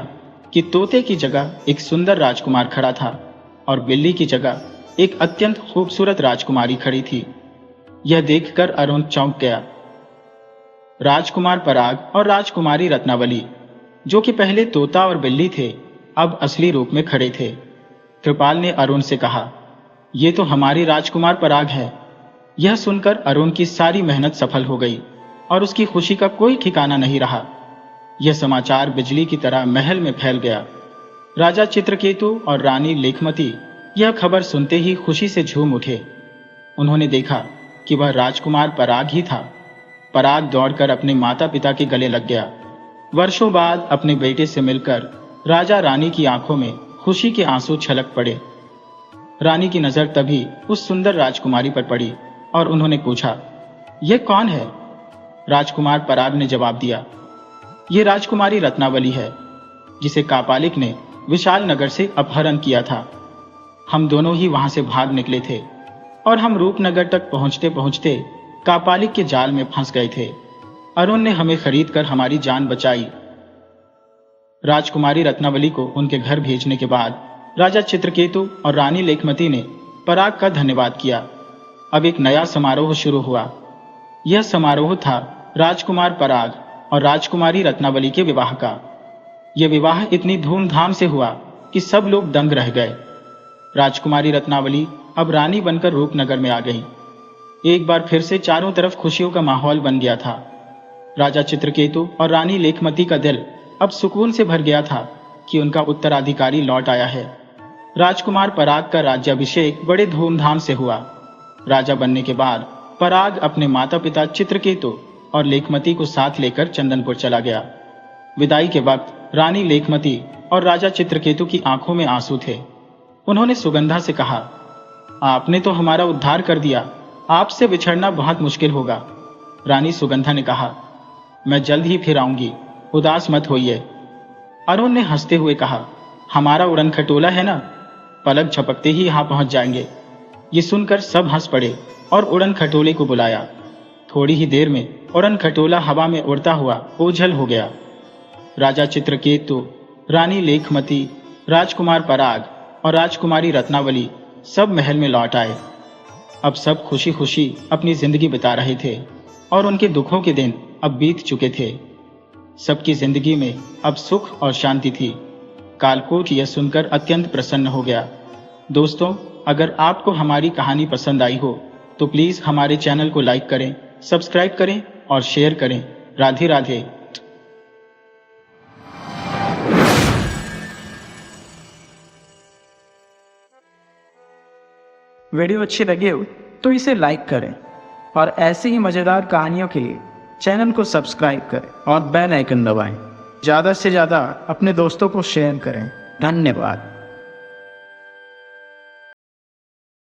कि तोते की जगह एक सुंदर राजकुमार खड़ा था और बिल्ली की जगह एक अत्यंत खूबसूरत राजकुमारी खड़ी थी। यह देखकर अरुण चौंक गया। राजकुमार पराग और राजकुमारी रत्नावली, जो कि पहले तोता और बिल्ली थे, अब असली रूप में खड़े थे। कृपाल ने अरुण से कहा, ये तो हमारी राजकुमार पराग है। यह सुनकर अरुण की सारी मेहनत सफल हो गई और उसकी खुशी का कोई ठिकाना नहीं रहा। यह समाचार बिजली की तरह महल में फैल गया। राजा चित्रकेतु और रानी लेखमती यह खबर सुनते ही खुशी से झूम उठे। उन्होंने देखा कि वह राजकुमार पराग ही था। पराग दौड़कर अपने माता पिता के गले लग गया। वर्षों बाद अपने बेटे से मिलकर राजा रानी की आंखों में खुशी के आंसू छलक पड़े। रानी की नजर तभी उस सुंदर राजकुमारी पर पड़ी और उन्होंने पूछा, यह कौन है? राजकुमार पराग ने जवाब दिया, ये राजकुमारी रत्नावली है, जिसे कापालिक ने विशाल नगर से अपहरण किया था। हम दोनों ही वहां से भाग निकले थे और हम रूपनगर तक पहुंचते पहुंचते कापालिक के जाल में फंस गए थे। अरुण ने हमें खरीद कर हमारी जान बचाई। राजकुमारी रत्नावली को उनके घर भेजने के बाद राजा चित्रकेतु और रानी लेखमती ने पराग का धन्यवाद किया। अब एक नया समारोह शुरू हुआ। यह समारोह था राजकुमार पराग और राजकुमारी रत्नावली के विवाह का। यह विवाह इतनी धूमधाम से हुआ कि सब लोग दंग रह गए। राजकुमारी रत्नावली अब रानी बनकर रूपनगर में आ गई। एक बार फिर से चारों तरफ खुशियों का माहौल बन गया था। राजा चित्रकेतु और रानी लेखमती का दिल अब सुकून से भर गया था कि उनका उत्तराधिकारी लौट आया है। राजकुमार पराग का राज्याभिषेक बड़े धूमधाम से हुआ। राजा बनने के बाद पराग अपने माता पिता चित्रकेतु और लेखमती को साथ लेकर चंदनपुर चला गया। विदाई के वक्त रानी लेखमती और राजा चित्रकेतु की आंखों में आंसू थे। उन्होंने सुगंधा से कहा, आपने तो हमारा उद्धार कर दिया, आपसे बिछड़ना बहुत मुश्किल होगा। रानी सुगंधा ने कहा, मैं जल्द ही फिर आऊंगी, उदास मत होइए। अरुण ने हंसते हुए कहा, हमारा उड़न खटोला है ना, पलक झपकते ही यहां पहुंच जाएंगे। ये सुनकर सब हंस पड़े और उड़न खटोले को बुलाया। थोड़ी ही देर में उड़न खटोला हवा में उड़ता हुआ ओझल हो गया। राजा चित्रकेतु, रानी लेखमती, राजकुमार पराग और राजकुमारी रत्नावली सब महल में लौट आए। अब सब खुशी खुशी अपनी जिंदगी बिता रहे थे और उनके दुखों के दिन अब बीत चुके थे। सबकी जिंदगी में अब सुख और शांति थी। कालकोट यह सुनकर अत्यंत प्रसन्न हो गया। दोस्तों, अगर आपको हमारी कहानी पसंद आई हो तो प्लीज हमारे चैनल को लाइक करें, सब्सक्राइब करें और शेयर करें। राधे राधे। वीडियो अच्छी लगी हो तो इसे लाइक करें और ऐसी ही मज़ेदार कहानियों के लिए चैनल को सब्सक्राइब करें और बेल आइकन दबाएं। ज़्यादा से ज़्यादा अपने दोस्तों को शेयर करें। धन्यवाद।